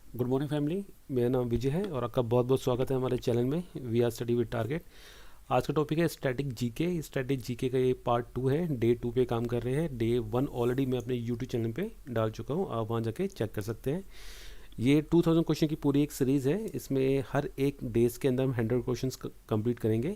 Good morning family. मेरा नाम विजय है और आपका बहुत बहुत स्वागत है हमारे चैनल में we are study with target. आज का टॉपिक है स्टैटिक जीके। स्टैटिक जीके का ये पार्ट 2 है। डे 2 पे काम कर रहे हैं। डे 1 ऑलरेडी मैं अपने यूट्यूब चैनल पे डाल चुका हूँ, आप वहाँ जाके चेक कर सकते हैं। ये 2000 क्वेश्चन की पूरी एक सीरीज़ है। इसमें हर एक डेज के अंदर हम 100 क्वेश्चन कंप्लीट करेंगे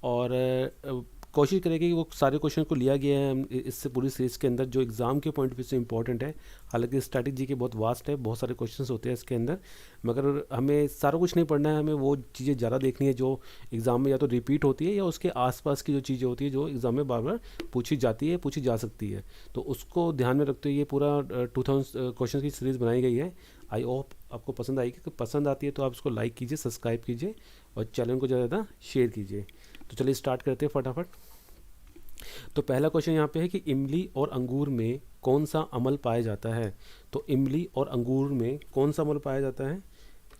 और कोशिश करेंगे कि वो सारे क्वेश्चन को लिया गया है इससे पूरी सीरीज़ के अंदर जो एग्ज़ाम के पॉइंट ऑफ व्यू से इंपॉर्टेंट है। हालांकि स्ट्रैटेजी के बहुत वास्ट है, बहुत सारे क्वेश्चंस होते हैं इसके अंदर, मगर हमें सारा कुछ नहीं पढ़ना है। हमें वो चीज़ें ज़्यादा देखनी है जो एग्ज़ाम में या तो रिपीट होती है या उसके आसपास की जो चीज़ें होती है जो एग्ज़ाम में बार बार पूछी जाती है, पूछी जा सकती है। तो उसको ध्यान में रखते हुए ये पूरा 2000 क्वेश्चन की सीरीज़ बनाई गई है। आई होप आपको पसंद आएगी। पसंद आती है तो आप इसको लाइक कीजिए, सब्सक्राइब कीजिए और चैनल को ज़्यादा शेयर कीजिए। तो चलिए स्टार्ट करते हैं फटाफट। तो पहला क्वेश्चन यहाँ पे है कि इमली और अंगूर में कौन सा अम्ल पाया जाता है। तो इमली और अंगूर में कौन सा अम्ल पाया जाता है।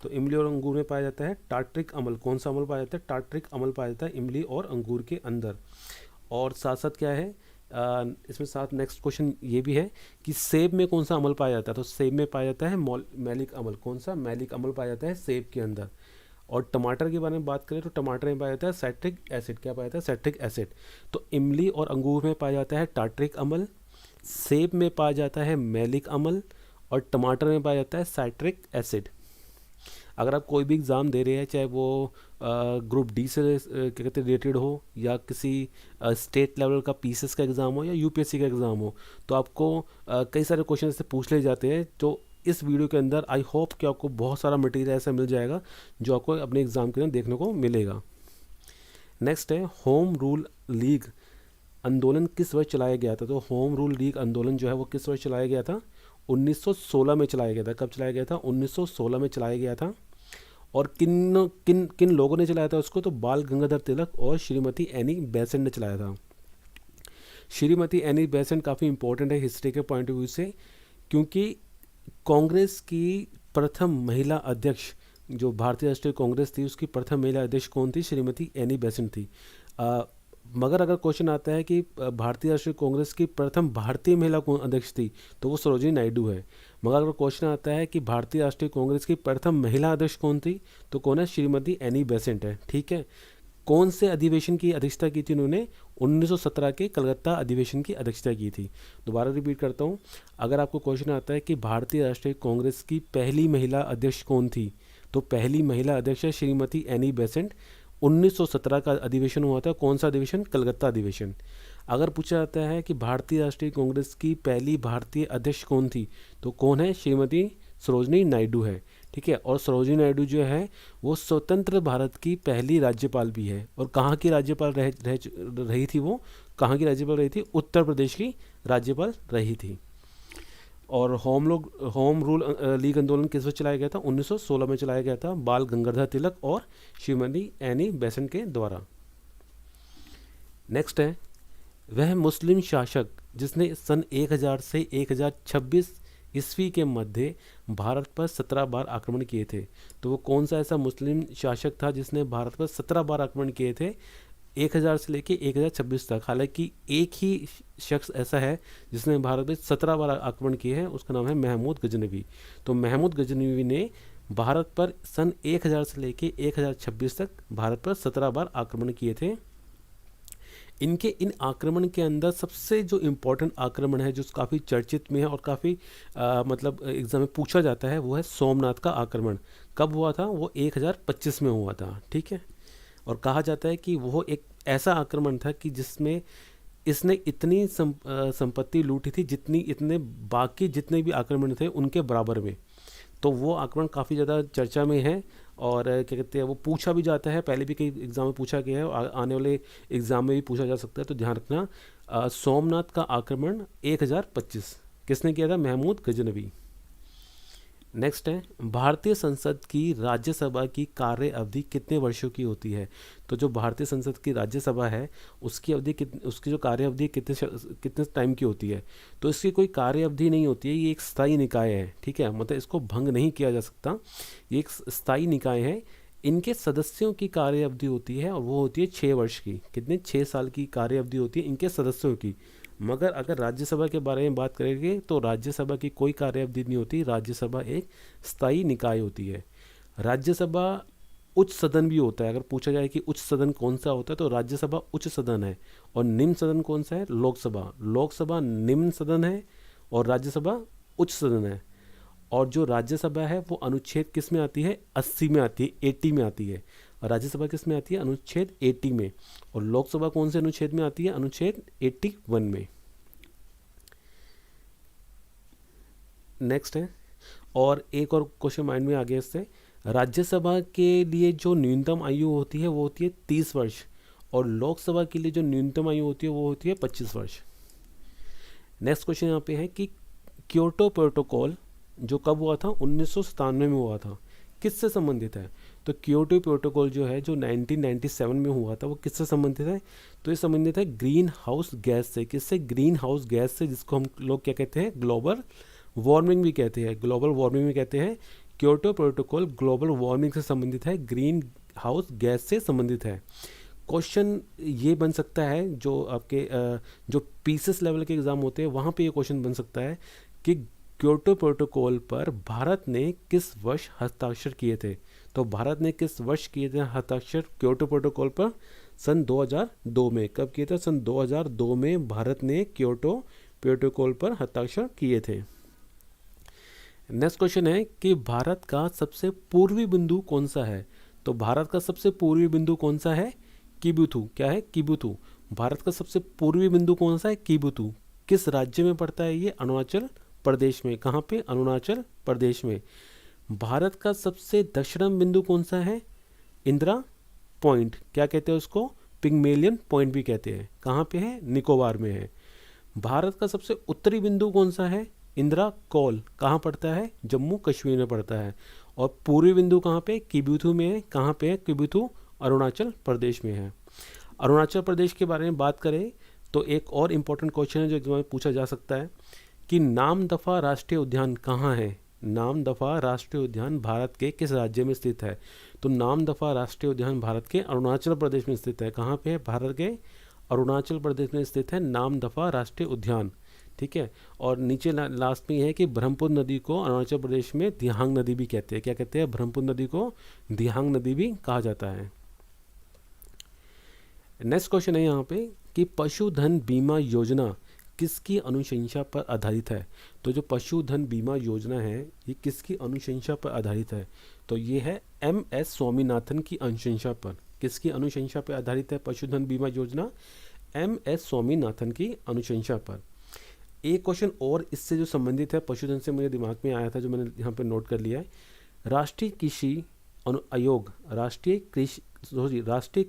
तो इमली और अंगूर में पाया जाता है टार्ट्रिक अम्ल। कौन सा अम्ल पाया जाता है। टार्ट्रिक अम्ल पाया जाता है इमली और अंगूर के अंदर। और साथ साथ क्या है, इसमें साथ नेक्स्ट क्वेश्चन ये भी है कि सेब में कौन सा अम्ल पाया जाता है। तो सेब में पाया जाता है मैलिक अम्ल। कौन सा मैलिक अम्ल पाया जाता है सेब के अंदर। और टमाटर के बारे में बात करें तो टमाटर में पाया जाता है साइट्रिक एसिड। क्या पाया जाता है। Citric acid. तो इमली और अंगूर में पाया जाता है टार्ट्रिक अम्ल, सेब में पाया जाता है मैलिक अम्ल और टमाटर में पाया जाता है साइट्रिक एसिड। अगर आप कोई भी एग्ज़ाम दे रहे हैं, चाहे वो ग्रुप डी से क्या कहते हैं रिलेटेड हो या किसी स्टेट लेवल का पीसीएस का एग्ज़ाम हो या यूपीएससी का एग्ज़ाम हो, तो आपको कई सारे क्वेश्चन ऐसे पूछ ले जाते हैं। तो इस वीडियो के अंदर आई होप कि आपको बहुत सारा मटेरियल ऐसा मिल जाएगा जो आपको अपने एग्ज़ाम के अंदर देखने को मिलेगा। नेक्स्ट है होम रूल लीग आंदोलन किस वर्ष चलाया गया था। तो होम रूल लीग आंदोलन जो है वो किस वर्ष चलाया गया था। 1916 में चलाया गया था। कब चलाया गया था। 1916 में चलाया गया था। और किन किन किन लोगों ने चलाया था उसको। तो बाल गंगाधर तिलक और श्रीमती एनी बेसेंट ने चलाया था। श्रीमती एनी बेसेंट काफ़ी इंपॉर्टेंट है हिस्ट्री के पॉइंट ऑफ व्यू से, क्योंकि कांग्रेस की प्रथम महिला अध्यक्ष जो भारतीय राष्ट्रीय कांग्रेस थी उसकी प्रथम महिला अध्यक्ष कौन थी। श्रीमती एनी बेसेंट थी। मगर अगर क्वेश्चन आता है कि भारतीय राष्ट्रीय कांग्रेस की प्रथम भारतीय महिला कौन अध्यक्ष थी, तो वो सरोजिनी नायडू है। मगर अगर क्वेश्चन आता है कि भारतीय राष्ट्रीय कांग्रेस की प्रथम महिला अध्यक्ष कौन थी, तो कौन है। श्रीमती एनी बेसेंट है। ठीक है। कौन से अधिवेशन की अध्यक्षता की थी उन्होंने। 1917 के कलकत्ता अधिवेशन की अध्यक्षता की थी। दोबारा रिपीट करता हूँ, अगर आपको क्वेश्चन आता है कि भारतीय राष्ट्रीय कांग्रेस की पहली महिला अध्यक्ष कौन थी, तो पहली महिला अध्यक्ष है श्रीमती एनी बेसेंट। 1917 का अधिवेशन हुआ था। कौन सा अधिवेशन। कलकत्ता अधिवेशन। अगर पूछा जाता है कि भारतीय राष्ट्रीय कांग्रेस की पहली भारतीय अध्यक्ष कौन थी, तो कौन है। श्रीमती सरोजिनी नायडू है। ठीक है। और सरोजिनी नायडू जो है वो स्वतंत्र भारत की पहली राज्यपाल भी है। और कहाँ की राज्यपाल रही थी वो। कहाँ की राज्यपाल रही थी। उत्तर प्रदेश की राज्यपाल रही थी। और होम रूल लीग आंदोलन किस वक्त चलाया गया था। 1916 में चलाया गया था बाल गंगाधर तिलक और श्रीमती एनी बेसेंट के द्वारा। नेक्स्ट है वह मुस्लिम शासक जिसने सन 1000 से 1026 ईस्वी के मध्य भारत पर 17 बार आक्रमण किए थे। तो वो कौन सा ऐसा मुस्लिम शासक था जिसने भारत पर 17 बार आक्रमण किए थे 1000 से लेके 1026 तक। हालांकि एक ही शख्स ऐसा है जिसने भारत में 17 बार आक्रमण किए हैं, उसका नाम है महमूद गजनवी। तो महमूद गजनवी ने भारत पर सन 1000 से लेके 1026 तक भारत पर 17 बार आक्रमण किए थे। इनके इन आक्रमण के अंदर सबसे जो इम्पोर्टेंट आक्रमण है जो काफ़ी चर्चित में है और काफ़ी मतलब एग्जाम में पूछा जाता है, वो है सोमनाथ का आक्रमण। कब हुआ था। वो 1025 में हुआ था। ठीक है। और कहा जाता है कि वो एक ऐसा आक्रमण था कि जिसमें इसने इतनी संपत्ति लूटी थी जितनी इतने बाकी जितने भी आक्रमण थे उनके बराबर में। तो वो आक्रमण काफ़ी ज़्यादा चर्चा में है और क्या कहते हैं वो पूछा भी जाता है। पहले भी कई एग्ज़ाम में पूछा गया है और आने वाले एग्ज़ाम में भी पूछा जा सकता है। तो ध्यान रखना, सोमनाथ का आक्रमण 1025 किसने किया था। महमूद गजनवी। नेक्स्ट है भारतीय संसद की राज्यसभा की कार्य अवधि कितने वर्षों की होती है। तो जो भारतीय संसद की राज्यसभा है उसकी अवधि उसकी जो कार्य अवधि कितने टाइम की होती है। तो इसकी कोई कार्य अवधि नहीं होती है। ये एक स्थायी निकाय है। ठीक है। मतलब इसको भंग नहीं किया जा सकता। ये एक स्थायी निकाय है। इनके सदस्यों की कार्य अवधि होती है और वो होती है 6 वर्ष की। कितने 6 साल की कार्य अवधि होती है इनके सदस्यों की। मगर अगर राज्यसभा के बारे में बात करेंगे तो राज्यसभा की कोई कार्य अवधि नहीं होती, राज्यसभा एक स्थायी निकाय होती है। राज्यसभा उच्च सदन भी होता है। अगर पूछा जाए कि उच्च सदन कौन सा होता है तो राज्यसभा उच्च सदन है, और निम्न सदन कौन सा है? लोकसभा। लोकसभा निम्न सदन है और राज्यसभा उच्च सदन है। और जो राज्यसभा है वो अनुच्छेद किस में आती है? 80 में आती है, 80 में आती है। और राज्यसभा किस में आती है? अनुच्छेद 80 में। और लोकसभा कौन से अनुच्छेद में आती है? अनुच्छेद 81 में। नेक्स्ट है, और एक और क्वेश्चन माइंड में आ गया इससे, राज्यसभा के लिए जो न्यूनतम आयु होती है वो होती है 30 वर्ष, और लोकसभा के लिए जो न्यूनतम आयु होती है वो होती है 25 वर्ष। नेक्स्ट क्वेश्चन यहाँ पे है कि क्योटो प्रोटोकॉल जो कब हुआ था? 1997 में हुआ था। किससे संबंधित है? तो क्योटो प्रोटोकॉल जो है, जो 1997 में हुआ था, वो किससे संबंधित है? तो ये संबंधित है ग्रीन हाउस गैस से। किससे? ग्रीन हाउस गैस से, जिसको हम लोग क्या कहते हैं? ग्लोबल वार्मिंग भी कहते हैं। ग्लोबल वार्मिंग भी कहते हैं। क्योटो प्रोटोकॉल ग्लोबल वार्मिंग से संबंधित है, ग्रीन हाउस गैस से संबंधित है। क्वेश्चन ये बन सकता है, जो आपके जो पीसीएस लेवल के एग्ज़ाम होते हैं वहाँ पे ये क्वेश्चन बन सकता है कि क्योटो प्रोटोकॉल पर भारत ने किस वर्ष हस्ताक्षर किए थे? तो भारत ने किस वर्ष किए थे हस्ताक्षर क्योटो प्रोटोकॉल पर? सन 2002 में। कब किए थे? सन 2002 में भारत ने क्योटो प्रोटोकॉल पर हस्ताक्षर किए थे। नेक्स्ट क्वेश्चन है कि भारत का सबसे पूर्वी बिंदु कौन सा है? तो भारत का सबसे पूर्वी बिंदु कौन सा है? किबुथु। क्या है? किबुथु। भारत का सबसे पूर्वी बिंदु कौन सा है? किबुथु। किस राज्य में पड़ता है ये? अरुणाचल प्रदेश में। कहाँ पे? अरुणाचल प्रदेश में। भारत का सबसे दक्षिणम बिंदु कौन सा है? इंदिरा पॉइंट। क्या कहते हैं उसको? पिग्मेलियन पॉइंट भी कहते हैं। कहाँ पे है? निकोबार में है। भारत का सबसे उत्तरी बिंदु कौन सा है? इंदिरा कॉल। कहाँ पड़ता है? जम्मू कश्मीर में पड़ता है। और पूर्वी बिंदु कहाँ पे? किबुथु में है। कहाँ पे है किबुथु? अरुणाचल प्रदेश में है। अरुणाचल प्रदेश के बारे में बात करें तो एक और इम्पोर्टेंट क्वेश्चन है जो एग्जाम में पूछा जा सकता है कि नामदफा राष्ट्रीय उद्यान कहाँ है? नामदफा राष्ट्रीय उद्यान भारत के किस राज्य में स्थित है? तो नामदफा राष्ट्रीय उद्यान भारत के अरुणाचल प्रदेश में स्थित है। कहाँ पे है? भारत के अरुणाचल प्रदेश में स्थित है नामदफा राष्ट्रीय उद्यान। ठीक है। और नीचे लास्ट में यह है कि ब्रह्मपुत्र नदी को अरुणाचल प्रदेश में दिहांग नदी भी कहते हैं। क्या कहते हैं? ब्रह्मपुत्र नदी को दिहांग नदी भी कहा जाता है। नेक्स्ट क्वेश्चन है यहाँ पे कि पशुधन बीमा योजना किसकी अनुशंसा पर आधारित है? तो जो पशुधन बीमा योजना है ये किसकी अनुशंसा पर आधारित है? तो ये है MS स्वामीनाथन की अनुशंसा पर। किसकी अनुशंसा पर आधारित है पशुधन बीमा योजना? MS स्वामीनाथन की अनुशंसा पर। एक क्वेश्चन और इससे जो संबंधित है पशुधन से मुझे दिमाग में आया था, जो मैंने यहाँ पे नोट कर लिया है। राष्ट्रीय कृषि आयोग, राष्ट्रीय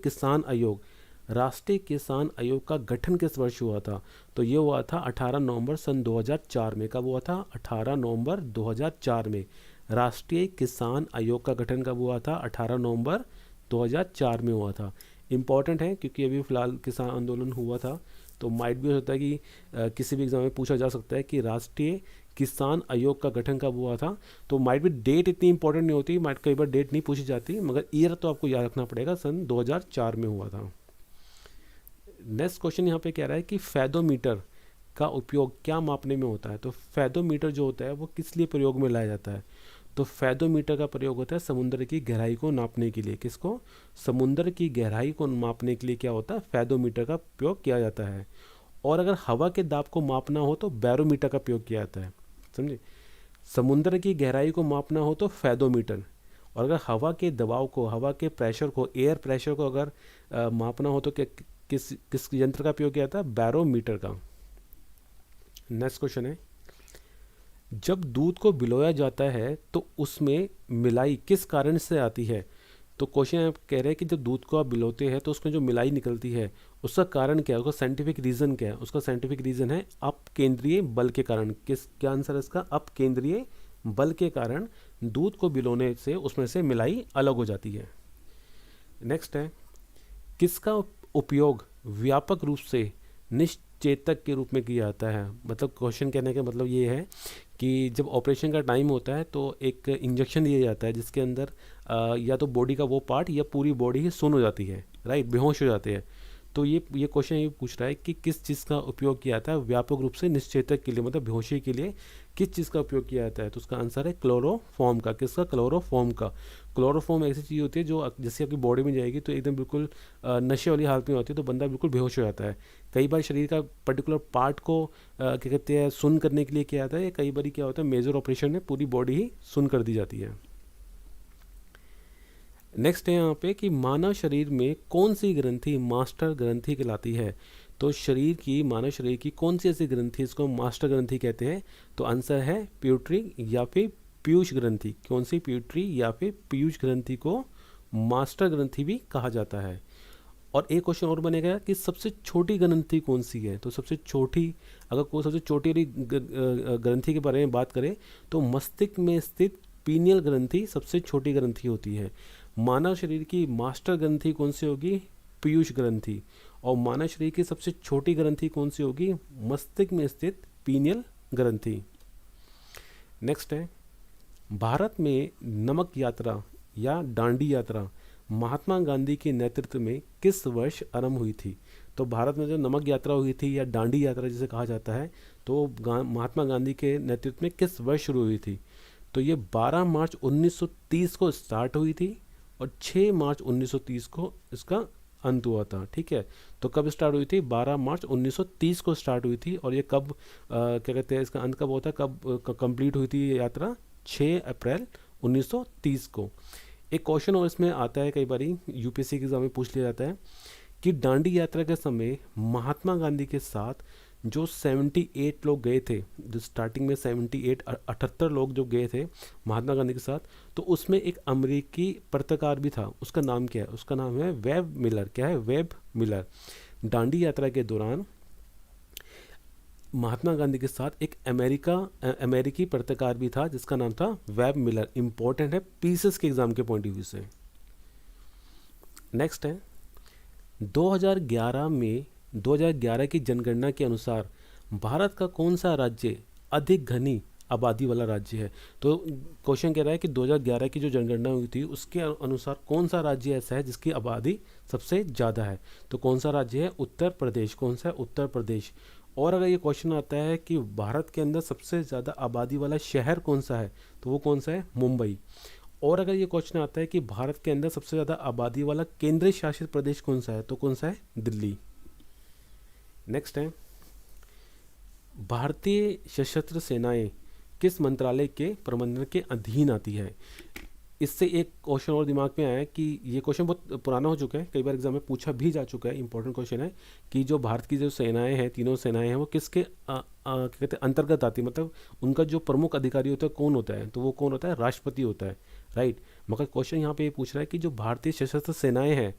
किसान आयोग का गठन किस वर्ष हुआ था? तो ये हुआ था 18 नवंबर सन 2004 में। कब हुआ था? 18 नवंबर 2004 में। राष्ट्रीय किसान आयोग का गठन कब हुआ था? 18 नवंबर 2004 में हुआ था। इम्पॉर्टेंट है क्योंकि अभी फ़िलहाल किसान आंदोलन हुआ था, तो माइट भी हो सकता है कि किसी भी एग्जाम में पूछा जा सकता है कि राष्ट्रीय किसान आयोग का गठन कब हुआ था। तो माइट भी डेट इतनी इंपॉर्टेंट नहीं होती, माइट कई बार डेट नहीं पूछी जाती, मगर ईयर तो आपको याद रखना पड़ेगा, सन 2004 में हुआ था। नेक्स्ट क्वेश्चन यहाँ पे कह रहा है कि फैदोमीटर का उपयोग क्या मापने में होता है? तो फैदोमीटर जो होता है वो किस लिए प्रयोग में लाया जाता है? तो फैदोमीटर का प्रयोग होता है समुद्र की गहराई को नापने के लिए। किसको? समुद्र की गहराई को मापने के लिए क्या होता है? फैदोमीटर का प्रयोग किया जाता है। और अगर हवा के दाब को मापना हो तो बैरोमीटर का प्रयोग किया जाता है। समझे? समुद्र की गहराई को मापना हो तो फैदोमीटर, और अगर हवा के दबाव को, हवा के प्रेशर को, एयर प्रेशर को अगर मापना हो तो किस यंत्र का प्रयोग किया जाता है? बैरोमीटर का। नेक्स्ट क्वेश्चन है, जब दूध को बिलोया जाता है तो उसमें मिलाई किस कारण से आती है? तो क्वेश्चन कह रहे हैं कि जब दूध को आप बिलोते हैं तो उसमें जो मिलाई निकलती है उसका कारण क्या है? उसका साइंटिफिक रीज़न क्या है? उसका साइंटिफिक रीज़न है अपकेंद्रीय बल के कारण। क्या आंसर है इसका? अपकेंद्रीय बल के कारण दूध को बिलोने से उसमें से मिलाई अलग हो जाती है। नेक्स्ट है, किसका उपयोग व्यापक रूप से निश्चेतक के रूप में किया जाता है? मतलब क्वेश्चन कहने का मतलब ये है कि जब ऑपरेशन का टाइम होता है तो एक इंजेक्शन दिया जाता है जिसके अंदर या तो बॉडी का वो पार्ट या पूरी बॉडी ही सुन्न हो जाती है, राइट, बेहोश हो जाते हैं। तो ये क्वेश्चन ये पूछ रहा है कि किस चीज़ का उपयोग किया जाता है व्यापक रूप से निश्चेतक के लिए, मतलब बेहोशी के लिए किस चीज़ का उपयोग किया जाता है? तो उसका आंसर है क्लोरोफॉर्म का। किसका? क्लोरोफॉर्म का। क्लोरोफॉर्म ऐसी चीज़ होती है जो जैसे आपकी बॉडी में जाएगी तो एकदम बिल्कुल नशे वाली हालत में होती है, तो बंदा बिल्कुल बेहोश हो जाता है। कई बार शरीर का पर्टिकुलर पार्ट को क्या कहते हैं सुन करने के लिए किया जाता है, या कई बार क्या होता है मेजर ऑपरेशन में पूरी बॉडी ही सुन कर दी जाती है। नेक्स्ट है यहाँ पे कि मानव शरीर में कौन सी ग्रंथि मास्टर ग्रंथि कहलाती है? तो मानव शरीर की कौन सी ऐसी ग्रंथि इसको मास्टर ग्रंथि कहते हैं? तो आंसर है प्यूटरी या फिर पीयूष ग्रंथि। कौन सी? प्यूटरी या फिर पीयूष ग्रंथि को मास्टर ग्रंथि भी कहा जाता है। और एक क्वेश्चन और बनेगा कि सबसे छोटी ग्रंथि कौन सी है? तो सबसे छोटी, अगर कोई सबसे छोटी वाली ग्रंथि के बारे में बात करें तो मस्तिष्क में स्थित पीनियल ग्रंथि सबसे छोटी ग्रंथि होती है। मानव शरीर की मास्टर ग्रंथि कौन सी होगी? पीयूष ग्रंथि। और मानव शरीर की सबसे छोटी ग्रंथि कौन सी होगी? मस्तिष्क में स्थित पीनियल ग्रंथि। नेक्स्ट है, भारत में नमक यात्रा या दांडी यात्रा महात्मा गांधी के नेतृत्व में किस वर्ष आरंभ हुई थी? तो भारत में जो नमक यात्रा हुई थी या दांडी यात्रा जिसे कहा जाता है, तो महात्मा गांधी के नेतृत्व में किस वर्ष शुरू हुई थी? तो ये 12 मार्च 1930 को स्टार्ट हुई थी और 6 मार्च 1930 को इसका अंत हुआ था। ठीक है, तो कब स्टार्ट हुई थी? 12 मार्च 1930 को स्टार्ट हुई थी। और ये कब क्या कहते हैं इसका अंत कब होता है, कब कंप्लीट हुई थी ये यात्रा? 6 अप्रैल 1930 को। एक क्वेश्चन और इसमें आता है, कई बार यूपीएससी के एग्जाम में पूछ लिया जाता है कि दांडी यात्रा के समय महात्मा गांधी के साथ जो 78 लोग गए थे, जो स्टार्टिंग में 78 लोग जो गए थे महात्मा गांधी के साथ, तो उसमें एक अमेरिकी पत्रकार भी था। उसका नाम क्या है? उसका नाम है वेब मिलर। क्या है? Web Miller. दांडी यात्रा के दौरान महात्मा गांधी के साथ एक अमेरिकी पत्रकार भी था जिसका नाम था वेब मिलर। इंपॉर्टेंट है पीसीएस के एग्जाम के पॉइंट ऑफ व्यू से। नेक्स्ट है, 2011 की जनगणना के अनुसार भारत का कौन सा राज्य अधिक घनी आबादी वाला राज्य है? तो क्वेश्चन कह रहा है कि 2011 की जो जनगणना हुई थी उसके अनुसार कौन सा राज्य ऐसा है जिसकी आबादी सबसे ज़्यादा है? तो कौन सा राज्य है? उत्तर प्रदेश। कौन सा है? उत्तर प्रदेश। और अगर ये क्वेश्चन आता है कि भारत के अंदर सबसे ज़्यादा आबादी वाला शहर कौन सा है, तो वो कौन सा है? मुंबई। और अगर ये क्वेश्चन आता है कि भारत के अंदर सबसे ज़्यादा आबादी वाला केंद्रीय शासित प्रदेश कौन सा है, तो कौन सा है? दिल्ली। नेक्स्ट है, भारतीय सशस्त्र सेनाएं किस मंत्रालय के प्रबंधन के अधीन आती है? इससे एक क्वेश्चन और दिमाग में आया कि ये क्वेश्चन बहुत पुराना हो चुका है, कई बार एग्जाम में पूछा भी जा चुका है। इंपॉर्टेंट क्वेश्चन है कि जो भारत की जो सेनाएं हैं, तीनों सेनाएं हैं, वो किसके क्या कहते हैं अंतर्गत आती है, मतलब उनका जो प्रमुख अधिकारी होता है कौन होता है? तो वो कौन होता है? राष्ट्रपति होता है, राइट। मगर क्वेश्चन यहाँ पे ये पूछ रहा है कि जो भारतीय सशस्त्र सेनाएं हैं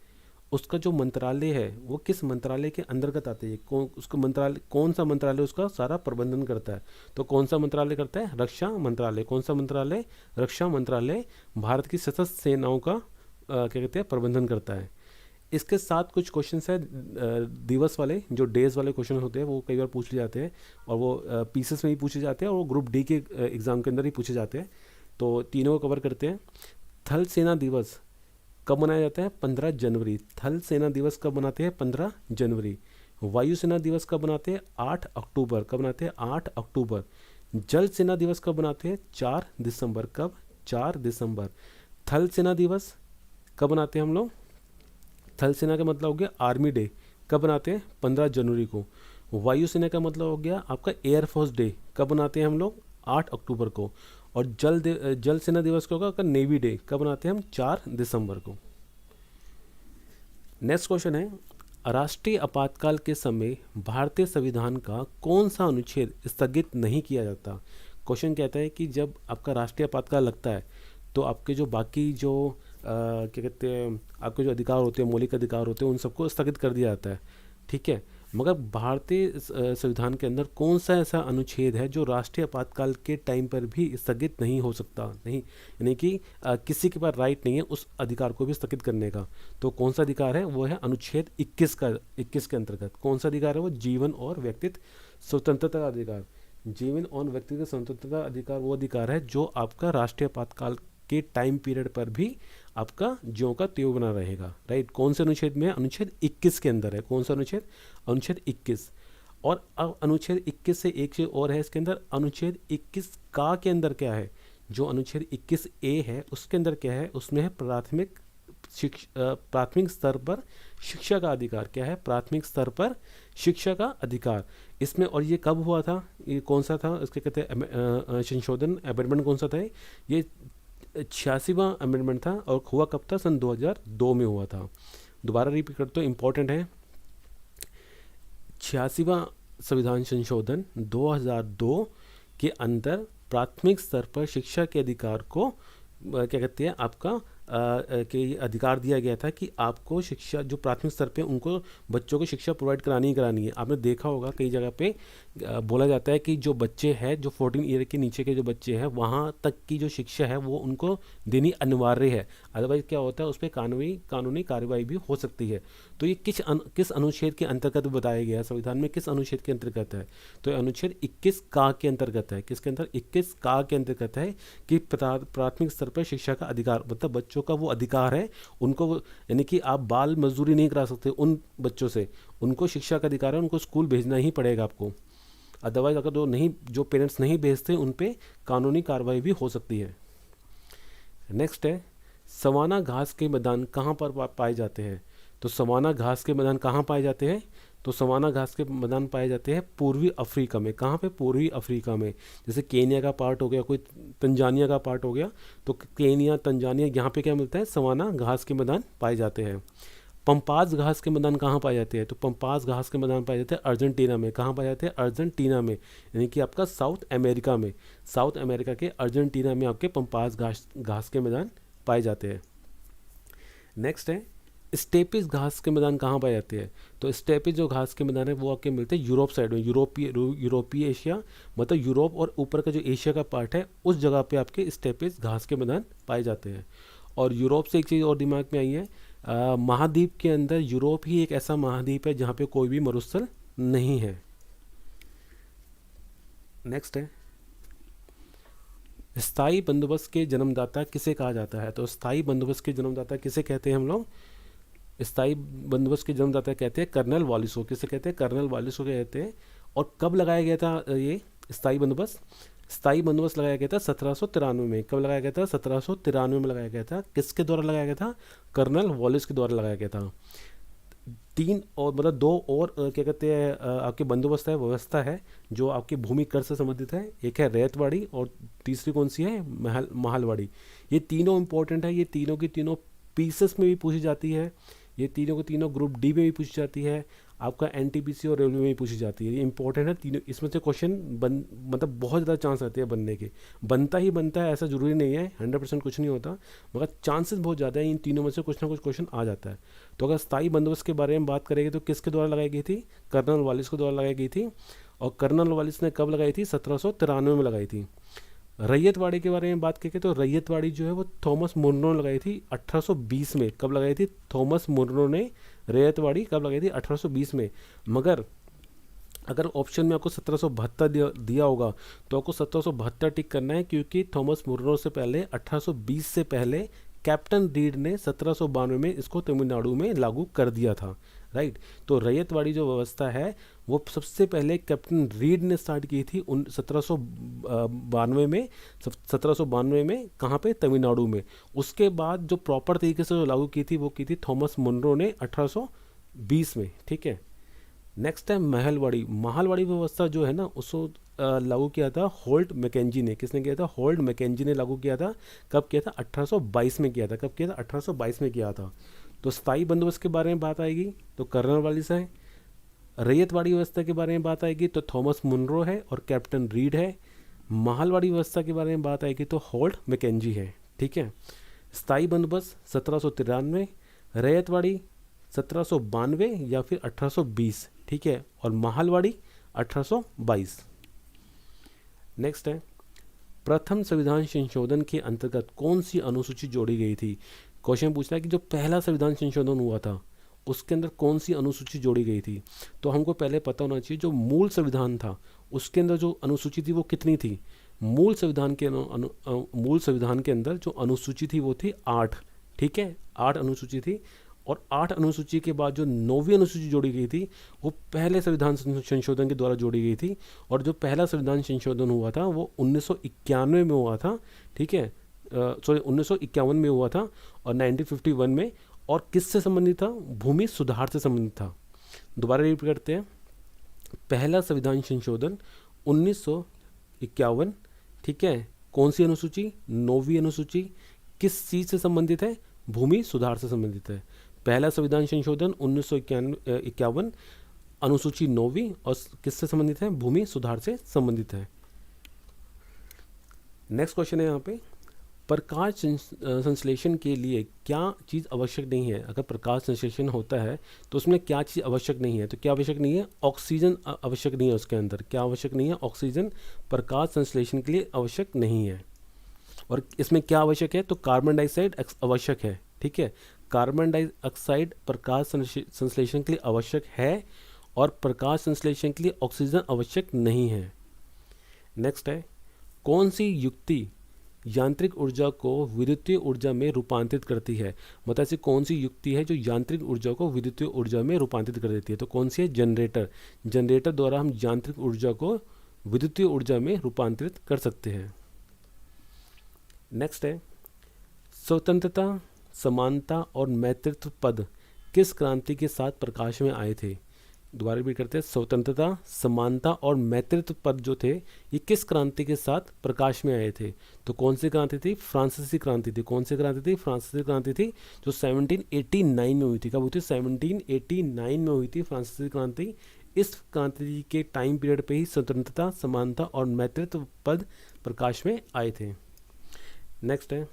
उसका जो मंत्रालय है वो किस मंत्रालय के अंतर्गत आते हैं? उसका मंत्रालय कौन सा मंत्रालय उसका सारा प्रबंधन करता है? तो कौन सा मंत्रालय करता है? रक्षा मंत्रालय। कौन सा मंत्रालय? रक्षा मंत्रालय भारत की सशस्त्र सेनाओं का क्या कहते हैं प्रबंधन करता है। इसके साथ कुछ क्वेश्चन है दिवस वाले, जो डेज वाले क्वेश्चन होते हैं वो कई बार पूछ लिए जाते हैं, और वो पीसेस में ही पूछे जाते हैं और वो ग्रुप डी के एग्जाम के अंदर ही पूछे जाते हैं। तो तीनों को कवर करते हैं। थल सेना दिवस कब मनाया जाता है? 15 जनवरी। थल सेना दिवस कब मनाते हैं? 15 जनवरी। वायुसेना दिवस कब मनाते हैं? 8 अक्टूबर। कब मनाते हैं? 8 अक्टूबर। जल सेना दिवस कब मनाते हैं? 4 दिसंबर। कब? 4 दिसंबर। थल सेना दिवस कब मनाते हैं हम लोग? थल सेना का मतलब हो गया आर्मी डे, कब बनाते हैं? 15 जनवरी को। वायुसेना का मतलब हो गया आपका एयरफोर्स डे, कब बनाते हैं हम लोग? 8 अक्टूबर को। और जल सेना दिवस का होगा नेवी डे, कब बनाते हैं हम? 4 दिसंबर को। नेक्स्ट क्वेश्चन है, राष्ट्रीय आपातकाल के समय भारतीय संविधान का कौन सा अनुच्छेद स्थगित नहीं किया जाता? क्वेश्चन कहता है कि जब आपका राष्ट्रीय आपातकाल लगता है तो आपके जो बाकी जो क्या कहते हैं आपके जो अधिकार होते हैं, मौलिक अधिकार होते हैं, उन सबको स्थगित कर दिया जाता है, ठीक है। मगर भारतीय संविधान के अंदर कौन सा ऐसा अनुच्छेद है जो राष्ट्रीय आपातकाल के टाइम पर भी स्थगित नहीं हो सकता? नहीं, यानी कि किसी के पास राइट नहीं है उस अधिकार को भी स्थगित करने का। तो कौन सा अधिकार है? वो है अनुच्छेद 21 के अंतर्गत। कौन सा अधिकार है वो? जीवन और व्यक्तित्व स्वतंत्रता का अधिकार। जीवन और व्यक्तिगत स्वतंत्रता अधिकार वो अधिकार है जो आपका राष्ट्रीय आपातकाल के टाइम पीरियड पर भी आपका ज्यों का त्यों बना रहेगा, राइट। कौन से अनुच्छेद में है? अनुच्छेद 21 के अंदर है। कौन सा अनुच्छेद? अनुच्छेद 21। और अब अनुच्छेद 21 से एक चीज और है इसके अंदर, अनुच्छेद 21 का के अंदर क्या है? जो अनुच्छेद 21 ए है उसके अंदर क्या है? उसमें है प्राथमिक स्तर पर शिक्षा का अधिकार। क्या है? प्राथमिक स्तर पर शिक्षा का अधिकार। इसमें, और ये कब हुआ था? ये कौन सा था? इसके कहते हैं संशोधन, अमेंडमेंट कौन सा था? ये 86वां अमेंडमेंट था। और हुआ कब था? सन 2002 में हुआ था। दोबारा रिपीट करते हो, इम्पोर्टेंट है। 86वां संविधान संशोधन 2002 के अंदर प्राथमिक स्तर पर शिक्षा के अधिकार को क्या कहते हैं, आपका के अधिकार दिया गया था कि आपको शिक्षा, जो प्राथमिक स्तर पे उनको बच्चों को शिक्षा प्रोवाइड करानी ही करानी है। आपने देखा होगा कई जगह पे बोला जाता है कि जो बच्चे हैं, जो 14 ईयर के नीचे के जो बच्चे हैं, वहाँ तक की जो शिक्षा है वो उनको देनी अनिवार्य है। अदरवाइज क्या होता है, उस पर कानूनी कार्रवाई भी हो सकती है। तो ये किस अनुच्छेद के अंतर्गत बताया गया है? संविधान में किस अनुच्छेद के अंतर्गत है? तो अनुच्छेद 21 का के अंतर्गत है। किसके अंदर? 21 का के अंतर्गत है कि प्राथमिक स्तर पर शिक्षा का अधिकार, मतलब बच्चों का वो अधिकार है उनको, यानी कि आप बाल मजदूरी नहीं करा सकते उन बच्चों से। उनको शिक्षा का अधिकार है, उनको स्कूल भेजना ही पड़ेगा आपको। अदरवाइज अगर जो पेरेंट्स नहीं भेजते उन पे कानूनी कार्रवाई भी हो सकती है। नेक्स्ट है, सवाना घास के मैदान कहाँ पर पाए जाते हैं? तो सवाना घास के मैदान कहाँ पाए जाते हैं? तो सवाना घास के मैदान पाए जाते हैं पूर्वी अफ्रीका में। कहाँ पे? पूर्वी अफ्रीका में। जैसे केनिया का पार्ट हो गया, कोई तंजानिया का पार्ट हो गया, तो केनिया, तंजानिया, यहाँ पे क्या मिलता है? सवाना घास के मैदान पाए जाते हैं। पंपास घास के मैदान कहाँ पाए जाते हैं? तो पंपास घास के मैदान पाए जाते हैं अर्जेंटीना में। कहाँ पाए जाते हैं? अर्जेंटीना में, यानी कि आपका साउथ अमेरिका में। साउथ अमेरिका के अर्जेंटीना में आपके पंपास घास के मैदान पाए जाते हैं। नेक्स्ट है, स्टेपिस घास के मैदान कहाँ पाए जाते हैं? तो स्टेपिस जो घास के मैदान है वो आपके मिलते हैं यूरोप साइड में, यूरोपीय एशिया, मतलब यूरोप और ऊपर का जो एशिया का पार्ट है उस जगह पे आपके स्टेपिस घास के मैदान पाए जाते हैं। और यूरोप से एक चीज़ और दिमाग में आई है, महाद्वीप के अंदर यूरोप ही एक ऐसा महाद्वीप है जहाँ पे कोई भी मरुस्थल नहीं है। नेक्स्ट है, स्थायी बंदोबस्त के जन्मदाता किसे कहा जाता है? तो स्थायी बंदोबस्त के जन्मदाता किसे कहते हैं हम लोग? स्थायी बंदोबस्त के जन्मदाता कहते हैं कर्नल वालिस को। किसे कहते हैं? कर्नल वालिस को कहते हैं। और कब लगाया गया था ये स्थायी बंदोबस्त? स्थायी बंदोबस्त लगाया गया था 1793 में। कब लगाया गया था? 1793 में लगाया गया था। किसके द्वारा लगाया गया था? कर्नल वॉलिस के द्वारा लगाया गया था। तीन और, मतलब दो और क्या कहते हैं आपके बंदोबस्त है, व्यवस्था है जो आपके भूमि कर से संबंधित है। एक है रैयतवाड़ी और तीसरी कौन सी है? महलवाड़ी। ये तीनों इंपॉर्टेंट है। ये तीनों की तीनों पीसेस में भी पूछी जाती है। ये तीनों को तीनों ग्रुप डी में भी पूछी जाती है, आपका एनटीपीसी और रेलवे में भी पूछी जाती है। ये इंपॉर्टेंट है तीनों। इसमें से क्वेश्चन मतलब बहुत ज़्यादा चांस रहते हैं बनने के। बनता ही बनता है, ऐसा ज़रूरी नहीं है, 100% कुछ नहीं होता, मगर चांसेस बहुत ज़्यादा है इन तीनों में से कुछ ना कुछ क्वेश्चन आ जाता है। तो अगर स्थायी बंदोबस्त के बारे में बात करेंगे तो किसके द्वारा लगाई गई थी? कर्नल वालिस के द्वारा लगाई गई थी। और कर्नल वालिस ने कब लगाई थी? 1793 में लगाई थी। रैयतवाड़ी के बारे में बात करें तो रैयतवाड़ी जो है वो थॉमस मुनरो ने लगाई थी 1820 में। कब लगाई थी? थॉमस मुनरो ने रैयतवाड़ी कब लगाई थी? 1820 में। मगर अगर ऑप्शन में आपको 1772 दिया होगा तो आपको 1772 टिक करना है, क्योंकि थॉमस मुनरो से पहले 1820 से पहले कैप्टन रीड ने 1792 में इसको तमिलनाडु में लागू कर दिया था, राइट। तो रैयतवाड़ी जो व्यवस्था है वो सबसे पहले कैप्टन रीड ने स्टार्ट की थी 1792 में। कहाँ पे? तमिलनाडु में। उसके बाद जो प्रॉपर तरीके से जो लागू की थी वो की थी थॉमस मुनरो ने 1820 में, ठीक है। नेक्स्ट है महलवाड़ी। महलवाड़ी व्यवस्था जो है ना उसको लागू किया था होल्ट मैकेंजी ने। किसने किया था? होल्ट मैकेंजी ने लागू किया था। कब किया था? 1822 में किया था। कब किया था? 1822 में किया था। तो स्थायी बंदोबस्त के बारे में बात आएगी तो कर्नल वालिस है। रैयतवाड़ी व्यवस्था के बारे में बात आएगी तो थॉमस मुनरो है और कैप्टन रीड है। महलवाड़ी व्यवस्था के बारे में बात आएगी तो होल्ट मैकेंजी है, ठीक है। स्थायी बंदोबस्त 1793, रैयतवाड़ी 1792 या फिर 1820, ठीक है। और महलवाड़ी 1822। नेक्स्ट है, प्रथम संविधान संशोधन के अंतर्गत कौन सी अनुसूची जोड़ी गई थी? क्वेश्चन पूछ रहा है कि जो पहला संविधान संशोधन हुआ था उसके अंदर कौन सी अनुसूची जोड़ी गई थी। तो हमको पहले पता होना चाहिए जो मूल संविधान था उसके अंदर जो अनुसूची थी वो कितनी थी। मूल संविधान के अंदर जो अनुसूची थी वो थी 8, ठीक है, 8 अनुसूची थी। और 8 अनुसूची के बाद जो 9वीं अनुसूची जोड़ी गई थी वो पहले संविधान संशोधन के द्वारा जोड़ी गई थी। और जो पहला संविधान संशोधन हुआ था वो 1991 में हुआ था, ठीक है, सॉरी 1951 में हुआ था और 1951 में। और किससे संबंधित था? भूमि सुधार से संबंधित था। दोबारा रिपीट करते हैं, पहला संविधान संशोधन 1951, ठीक है, कौन सी अनुसूची? 9वीं अनुसूची। किस चीज़ से संबंधित है? भूमि सुधार से संबंधित है। पहला संविधान संशोधन 1951, अनुसूची 9वीं, और किससे संबंधित है? भूमि सुधार से संबंधित है। नेक्स्ट क्वेश्चन है यहाँ पे, प्रकाश संश्लेषण के लिए क्या चीज़ आवश्यक नहीं है? अगर प्रकाश संश्लेषण होता है तो उसमें क्या चीज़ आवश्यक नहीं है? तो क्या आवश्यक नहीं है? ऑक्सीजन आवश्यक नहीं है उसके अंदर। क्या आवश्यक नहीं है? ऑक्सीजन प्रकाश संश्लेषण के लिए आवश्यक नहीं है। और इसमें क्या आवश्यक है? तो कार्बन डाइऑक्साइड आवश्यक है, ठीक है। कार्बन डाइऑक्साइड प्रकाश संश्लेषण के लिए आवश्यक है और प्रकाश संश्लेषण के लिए ऑक्सीजन आवश्यक नहीं है। नेक्स्ट है, कौन सी युक्ति यांत्रिक ऊर्जा को विद्युतीय ऊर्जा में रूपांतरित करती है? मतलब ऐसी कौन सी युक्ति है जो यांत्रिक ऊर्जा को विद्युतीय ऊर्जा में रूपांतरित कर देती है? तो कौन सी है? जनरेटर। जनरेटर द्वारा हम यांत्रिक ऊर्जा को विद्युतीय ऊर्जा में रूपांतरित कर सकते हैं। नेक्स्ट है, स्वतंत्रता, समानता और मैत्रित्व पद किस क्रांति के साथ प्रकाश में आए थे? दोबारा रिपीट करते हैं, स्वतंत्रता, समानता और मैत्रित्व पद जो थे ये किस क्रांति के साथ प्रकाश में आए थे? तो कौन सी क्रांति थी? फ्रांसीसी क्रांति थी। कौन सी क्रांति थी? फ्रांसीसी क्रांति थी, जो 1789 में हुई थी। कब हुई थी? 1789 में हुई थी फ्रांसीसी क्रांति। इस क्रांति के टाइम पीरियड पे ही स्वतंत्रता, समानता और मैत्रित्व पद प्रकाश में आए थे। नेक्स्ट है,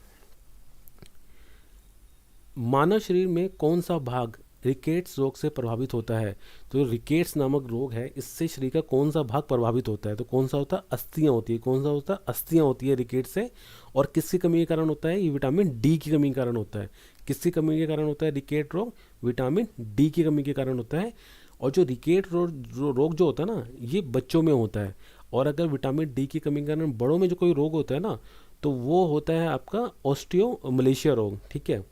मानव शरीर में कौन सा भाग रिकेट्स रोग से प्रभावित होता है? तो रिकेट्स नामक रोग है, इससे शरीर का कौन सा भाग प्रभावित होता है? तो कौन सा होता है? अस्थियां होती है। कौन सा होता है? अस्थियां होती है रिकेट्स से। और किसकी कमी के कारण होता है? ये विटामिन डी की कमी के कारण होता है। किसकी कमी के कारण होता है रिकेट रोग? विटामिन डी की कमी के कारण होता है। और जो रिकेट रोग जो होता है ना, ये बच्चों में होता है। और अगर विटामिन डी की कमी के कारण बड़ों में जो कोई रोग होता है ना, तो वो होता है आपका ऑस्टियोमलेशिया रोग, ठीक है।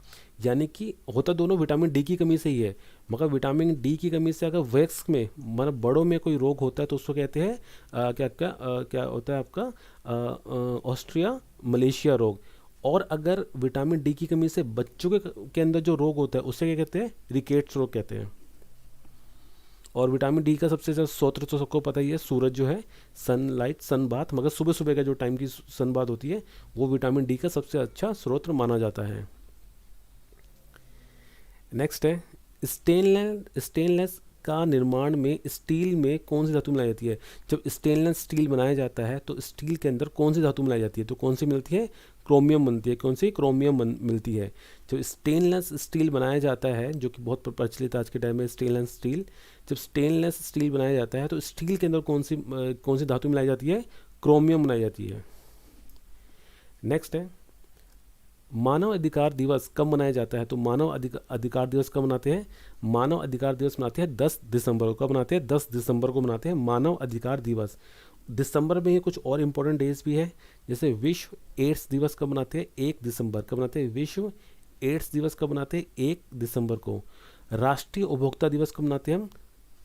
यानी कि होता दोनों विटामिन डी की कमी से ही है, मगर विटामिन डी की कमी से अगर वयस्क में मतलब बड़ों में कोई रोग होता है तो उसको कहते हैं क्या होता है आपका ऑस्ट्रिया मलेशिया रोग। और अगर विटामिन डी की कमी से बच्चों के अंदर जो रोग होता है उसे क्या कहते हैं? रिकेट्स रोग कहते हैं। और विटामिन डी का सबसे ज़्यादा स्रोत तो सबको पता ही है, सूरज जो है, सनलाइट, सन बाथ, मगर सुबह सुबह का जो टाइम की सन बाथ होती है वो विटामिन डी का सबसे अच्छा स्रोत माना जाता है। नेक्स्ट है, स्टेनलेस का निर्माण में स्टील में कौन सी धातु मिलाई जाती है? जब स्टेनलेस स्टील बनाया जाता है तो स्टील के अंदर कौन सी धातु मिलाई जाती है? तो कौन सी मिलती है? क्रोमियम बनती है। कौन सी? क्रोमियम मिलती है। जब स्टेनलेस स्टील बनाया जाता है, जो कि बहुत प्रचलित आज के टाइम में स्टेनलेस स्टील, जब स्टेनलेस स्टील बनाया जाता है तो स्टील के अंदर कौन सी धातु मिलाई जाती है? क्रोमियम मिलाई जाती है। नेक्स्ट है, मानव अधिकार दिवस कब मनाया जाता है? तो मानव अधिकार दिवस कब मनाते हैं? मानव अधिकार दिवस मनाते हैं 10 दिसंबर को। कब मनाते हैं? 10 दिसंबर को मनाते हैं मानव अधिकार दिवस। दिसंबर में ही कुछ और इम्पोर्टेंट डेज भी है, जैसे विश्व एड्स दिवस कब मनाते हैं? 1 दिसंबर। कब मनाते हैं? विश्व एड्स दिवस कब मनाते हैं? 1 दिसंबर को। राष्ट्रीय उपभोक्ता दिवस कब मनाते हैं हम?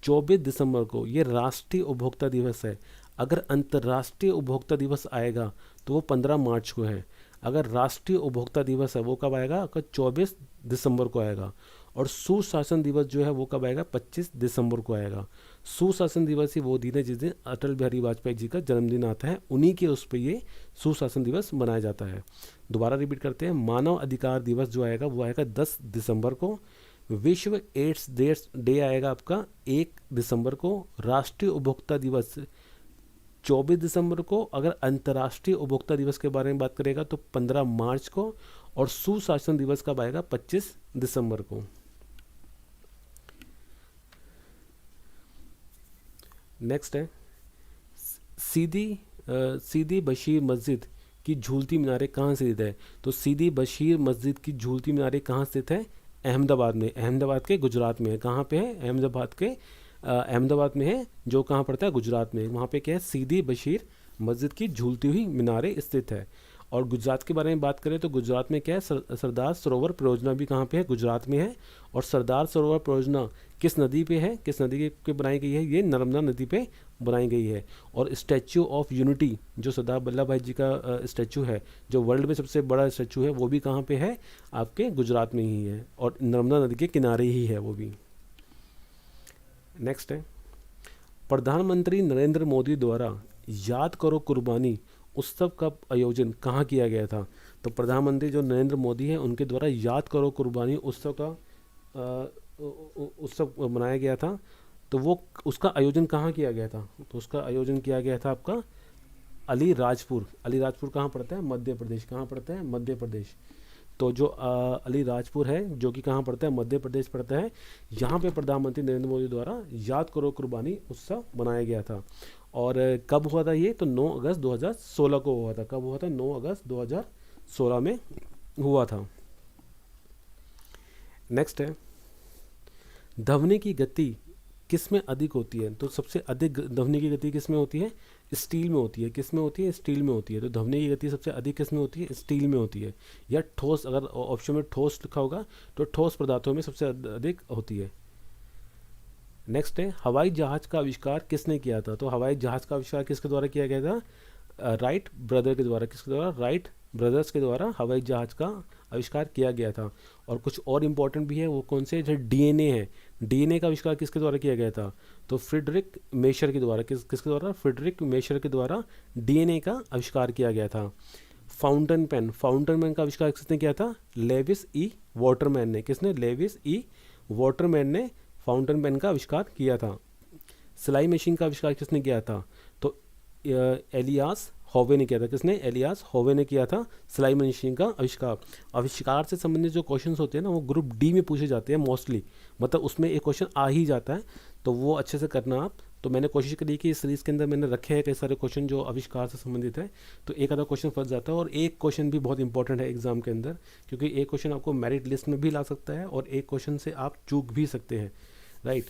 24 दिसंबर को। ये राष्ट्रीय उपभोक्ता दिवस है। अगर अंतर्राष्ट्रीय उपभोक्ता दिवस आएगा तो वो 15 मार्च को है। अगर राष्ट्रीय उपभोक्ता दिवस है वो कब आएगा? अगर 24 दिसंबर को आएगा। और सुशासन दिवस जो है वो कब आएगा? 25 दिसंबर को आएगा। सुशासन दिवस ही वो दिन है जिस दिन अटल बिहारी वाजपेयी जी का जन्मदिन आता है, उन्हीं के उस पर ये सुशासन दिवस मनाया जाता है। दोबारा रिपीट करते हैं, मानव अधिकार दिवस जो आएगा वो आएगा 10 दिसंबर को। विश्व एड्स डे आएगा आपका 1 दिसंबर को। राष्ट्रीय उपभोक्ता दिवस 24 दिसंबर को। अगर अंतर्राष्ट्रीय उपभोक्ता दिवस के बारे में बात करेगा तो 15 मार्च को। और सुशासन दिवस कब आएगा? 25 दिसंबर को। नेक्स्ट है, सीदी बशीर मस्जिद की झूलती मीनारें कहाँ स्थित है? तो सीदी बशीर मस्जिद की झूलती मीनारें कहाँ स्थित है? अहमदाबाद में। अहमदाबाद के गुजरात में है। कहाँ पे है? अहमदाबाद में है, जो कहाँ पड़ता है? गुजरात में। वहाँ पे क्या है? सीदी बशीर मस्जिद की झूलती हुई मीनारें स्थित है। और गुजरात के बारे में बात करें तो गुजरात में क्या है, सरदार सरोवर परियोजना भी कहाँ पे है, गुजरात में है। और सरदार सरोवर परियोजना किस नदी पे है, किस नदी पे बनाई गई है, ये नर्मदा नदी पे बनाई गई है। और स्टैचू ऑफ यूनिटी जो सरदार वल्लभ भाई जी का स्टैचू है, जो वर्ल्ड में सबसे बड़ा स्टैचू है, वो भी कहाँ पे है, आपके गुजरात में ही है और नर्मदा नदी के किनारे ही है वो भी। नेक्स्ट है, प्रधानमंत्री नरेंद्र मोदी द्वारा याद करो कुर्बानी उत्सव का आयोजन कहाँ किया गया था। तो प्रधानमंत्री जो नरेंद्र मोदी हैं उनके द्वारा याद करो कुर्बानी उत्सव का उत्सव मनाया गया था। तो वो उसका आयोजन कहाँ किया गया था, तो उसका आयोजन किया गया था आपका अलीराजपुर। अलीराजपुर कहाँ पड़ता है, मध्य प्रदेश। कहाँ पड़ता है, मध्य प्रदेश। तो जो अलीराजपुर है जो कि कहाँ पड़ता है, मध्य प्रदेश पड़ता है। यहाँ पे प्रधानमंत्री नरेंद्र मोदी द्वारा याद करो कुर्बानी उत्सव मनाया गया था। और कब हुआ था ये, तो 9 अगस्त 2016 को हुआ था। कब हुआ था, 9 अगस्त 2016 में हुआ था। नेक्स्ट है, ध्वनि की गति किस में अधिक होती है। तो सबसे अधिक ध्वनि की गति किस में होती है, स्टील में होती है। किस में होती है, स्टील में होती है। तो ध्वनि की गति सबसे अधिक किस में होती है, स्टील में होती है। या ठोस, अगर ऑप्शन में ठोस लिखा होगा तो ठोस पदार्थों में सबसे अधिक होती है। नेक्स्ट है, हवाई जहाज का आविष्कार किसने किया था। तो हवाई जहाज का आविष्कार किसके द्वारा किया गया था, राइट ब्रदर के द्वारा। किसके द्वारा, राइट ब्रदर्स के द्वारा हवाई जहाज का आविष्कार किया गया था। और कुछ और इम्पोर्टेंट भी है, वो कौन से, जो डीएनए है, डीएनए का आविष्कार किसके द्वारा किया गया था, तो फ्रेडरिक मेशर के द्वारा। किसके द्वारा, फ्रेडरिक मेशर के द्वारा डीएनए का आविष्कार किया गया था। फाउंटेन पेन, फाउंटेन पेन का आविष्कार किसने किया था, लेविस ई वाटरमैन ने। किसने, लेविस ई वाटरमैन ने फाउंटेन पेन का आविष्कार किया था। सिलाई मशीन का आविष्कार किसने किया था, तो एलियास होवे ने किया था। किसने, एलियास होवे ने किया था सिलाई मशीन का आविष्कार। आविष्कार से संबंधित जो क्वेश्चंस होते हैं ना, वो ग्रुप डी में पूछे जाते हैं मोस्टली, मतलब उसमें एक क्वेश्चन आ ही जाता है, तो वो अच्छे से करना आप। तो मैंने कोशिश करी कि इस सीरीज़ के अंदर मैंने रखे हैं कई सारे क्वेश्चन जो आविष्कार से संबंधित है, तो एक आधा क्वेश्चन फंस जाता है। और एक क्वेश्चन भी बहुत इंपॉर्टेंट है एग्जाम के अंदर, क्योंकि एक क्वेश्चन आपको मेरिट लिस्ट में भी ला सकता है और एक क्वेश्चन से आप चूक भी सकते हैं, राइट।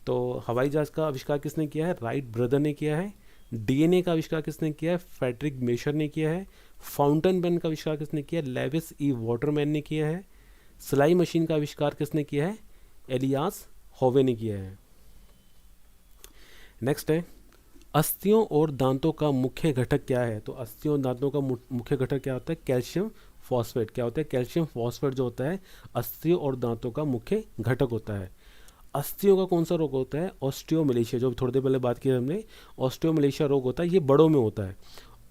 तो हवाई जहाज़ का आविष्कार किसने किया है, राइट ब्रदर ने किया है। डीएनए का आविष्कार किसने किया है, फ्रेडरिक मेशर ने किया है। फाउंटेन पेन का आविष्कार किसने किया है, लेविस ई वाटरमैन ने किया है। सिलाई मशीन का आविष्कार किसने किया है, एलियास होवे ने किया है। नेक्स्ट है, अस्थियों और दांतों का मुख्य घटक क्या है। तो अस्थियों और दांतों का मुख्य घटक क्या होता है, कैल्शियम फॉस्फेट। क्या होता है, कैल्शियम फॉस्फेट जो होता है अस्थियों और दांतों का मुख्य घटक होता है। अस्थियों का कौन सा रोग होता है, ऑस्टियोमलेशिया, जो थोड़ी देर पहले बात की हमने, ऑस्टियोमलेशिया रोग होता है, ये बड़ों में होता है।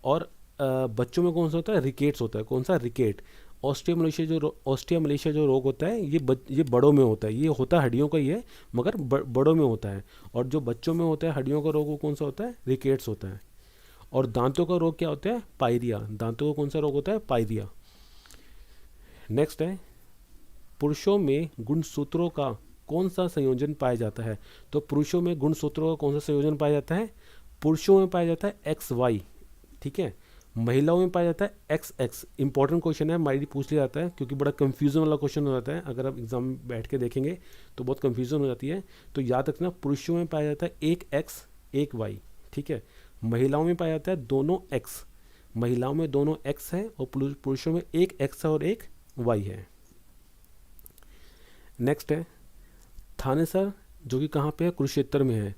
और बच्चों में कौन सा होता है, रिकेट्स होता है। कौन सा, रिकेट। ऑस्टियोमलेशिया जो रोग होता है ये बड़ों में होता है। ये होता है हड्डियों का ही है, मगर बड़ों में होता है। और जो बच्चों में होता है हड्डियों का रोग, वो कौन सा होता है, रिकेट्स होता है। और दांतों का रोग क्या होता है, पायरिया। दांतों का कौन सा रोग होता है, पायरिया। नेक्स्ट है, पुरुषों में गुणसूत्रों का कौन सा संयोजन पाया जाता है। तो पुरुषों में गुणसूत्रों का कौन सा संयोजन पाया जाता है, पुरुषों में पाया जाता है XY, ठीक है। महिलाओं में पाया जाता है XX। इंपॉर्टेंट क्वेश्चन है, हमारी पूछ लिया जाता है, क्योंकि बड़ा कंफ्यूजन वाला क्वेश्चन हो जाता है। अगर आप एग्जाम में बैठ के देखेंगे तो बहुत कंफ्यूजन हो जाती है। तो याद रखना, पुरुषों में पाया जाता है एक X एक Y, ठीक है। महिलाओं में पाया जाता है दोनों X। महिलाओं में दोनों X है और पुरुषों में एक X है और एक Y है। नेक्स्ट है, थानेसर, जो कि कहाँ पे है, कुरुक्षेत्र में है।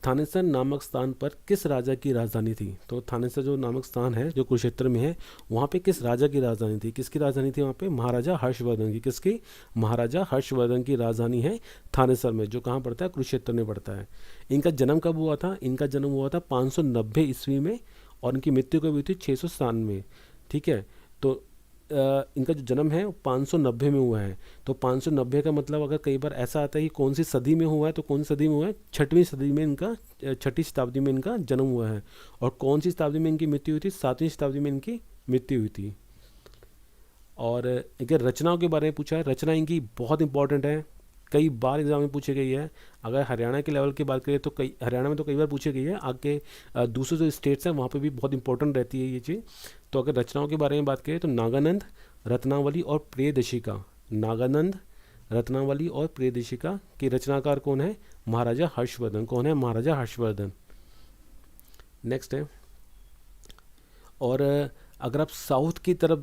थानेसर नामक स्थान पर किस राजा की राजधानी थी। तो थानेसर जो नामक स्थान है जो कुरुक्षेत्र में है, वहाँ पे किस राजा की राजधानी थी। किसकी राजधानी थी वहाँ पे, महाराजा हर्षवर्धन की। किसकी, महाराजा हर्षवर्धन की राजधानी है थानेसर में, जो कहाँ पड़ता है, कुरुक्षेत्र में पड़ता है। इनका जन्म कब हुआ था, इनका जन्म हुआ था 590 ईस्वी में और इनकी मृत्यु कब हुई थी, 697, ठीक है। तो इनका जो जन्म है 590 में हुआ है। तो 590 का मतलब अगर कई बार ऐसा आता है कि कौन सी सदी में हुआ है, तो कौन सी सदी में हुआ है, 6वीं सदी में इनका, 6ठी शताब्दी में इनका जन्म हुआ है। और कौन सी शताब्दी में इनकी मृत्यु हुई थी, 7वीं शताब्दी में इनकी मृत्यु हुई थी। और अगर रचनाओं के बारे में पूछा है, रचना इनकी बहुत इंपॉर्टेंट है, कई बार एग्जाम में पूछी गई है। अगर हरियाणा के लेवल की बात करें तो हरियाणा में तो कई बार पूछी गई है, आगे दूसरे जो स्टेट्स हैं वहाँ पे भी बहुत इंपॉर्टेंट रहती है ये चीज़। तो अगर रचनाओं के बारे में बात करें तो नागानंद, रत्नावली और प्रियदर्शिका। नागानंद, रत्नावली और प्रियदर्शिका के रचनाकार कौन है, महाराजा हर्षवर्धन। कौन है, महाराजा हर्षवर्धन। नेक्स्ट है, और अगर आप साउथ की तरफ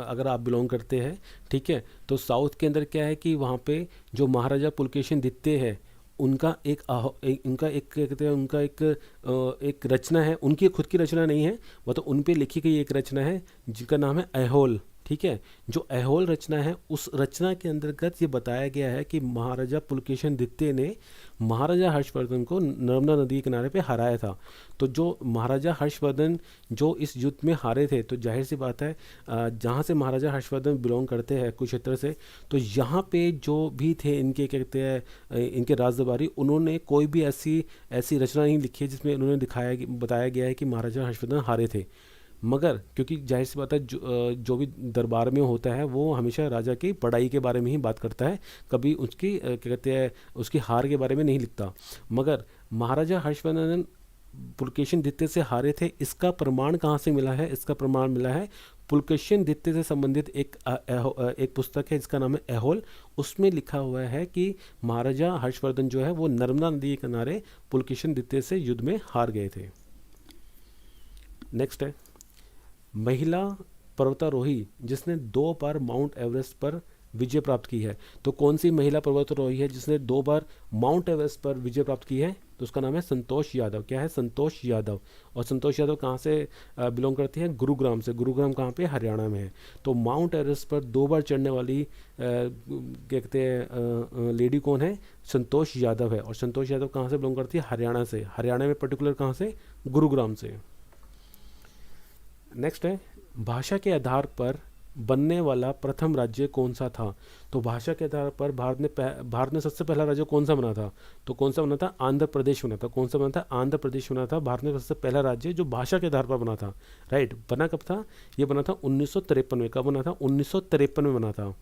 अगर आप बिलोंग करते हैं, ठीक है, तो साउथ के अंदर क्या है कि वहाँ पे जो महाराजा पुलकेशिन द्वितीय है, उनका उनका एक क्या कहते हैं, उनका एक रचना है, उनकी खुद की रचना नहीं है, वो तो उन पे लिखी गई एक रचना है जिनका नाम है ऐहोल। ठीक है, जो ऐहोल रचना है, उस रचना के अंतर्गत ये बताया गया है कि महाराजा पुलकेशिन द्वितीय ने महाराजा हर्षवर्धन को नर्मदा नदी के किनारे पे हराया था। तो जो महाराजा हर्षवर्धन जो इस युद्ध में हारे थे, तो जाहिर सी बात है जहाँ से महाराजा हर्षवर्धन बिलोंग करते हैं कुरुक्षेत्र से, तो यहाँ पे जो भी थे इनके क्या कहते हैं इनके राजदरबारी, उन्होंने कोई भी ऐसी ऐसी रचना नहीं लिखी है जिसमें उन्होंने बताया गया है कि महाराजा हर्षवर्धन हारे थे। मगर क्योंकि जाहिर सी बात है जो भी दरबार में होता है वो हमेशा राजा की पढ़ाई के बारे में ही बात करता है, कभी उसकी क्या कहते हैं उसकी हार के बारे में नहीं लिखता। मगर महाराजा हर्षवर्धन पुलकेशिन द्वितीय से हारे थे, इसका प्रमाण कहाँ से मिला है? इसका प्रमाण मिला है पुलकेशिन द्वितीय से संबंधित एक पुस्तक है जिसका नाम है ऐहोल। उसमें लिखा हुआ है कि महाराजा हर्षवर्धन जो है वो नर्मदा नदी के किनारे पुलकेशिन द्वितीय से युद्ध में हार गए थे। नेक्स्ट है महिला पर्वतारोही जिसने 2 बार माउंट एवरेस्ट पर विजय प्राप्त की है। तो कौन सी महिला पर्वतारोही है जिसने 2 बार माउंट एवरेस्ट पर विजय प्राप्त की है? तो उसका नाम है संतोष यादव। क्या है? संतोष यादव। और संतोष यादव कहाँ से बिलोंग करती है? गुरुग्राम से। गुरुग्राम कहाँ पे? हरियाणा में है। तो माउंट एवरेस्ट पर 2 बार चढ़ने वाली क्या कहते हैं लेडी कौन है? संतोष यादव है। और संतोष यादव कहाँ से बिलोंग करती है? हरियाणा से। हरियाणा में पर्टिकुलर कहाँ से? गुरुग्राम से। नेक्स्ट है भाषा के आधार पर बनने वाला प्रथम राज्य कौन सा था? तो भाषा के आधार पर भारत ने सबसे पहला राज्य कौन सा बना था? तो कौन सा बना था? आंध्र प्रदेश बना था। कौन सा बना था? आंध्र प्रदेश बना था। भारत में सबसे पहला राज्य जो भाषा के आधार पर बना था। राइट। बना कब था? ये बना था 1953 में। कब बना था? 1953 में बना था।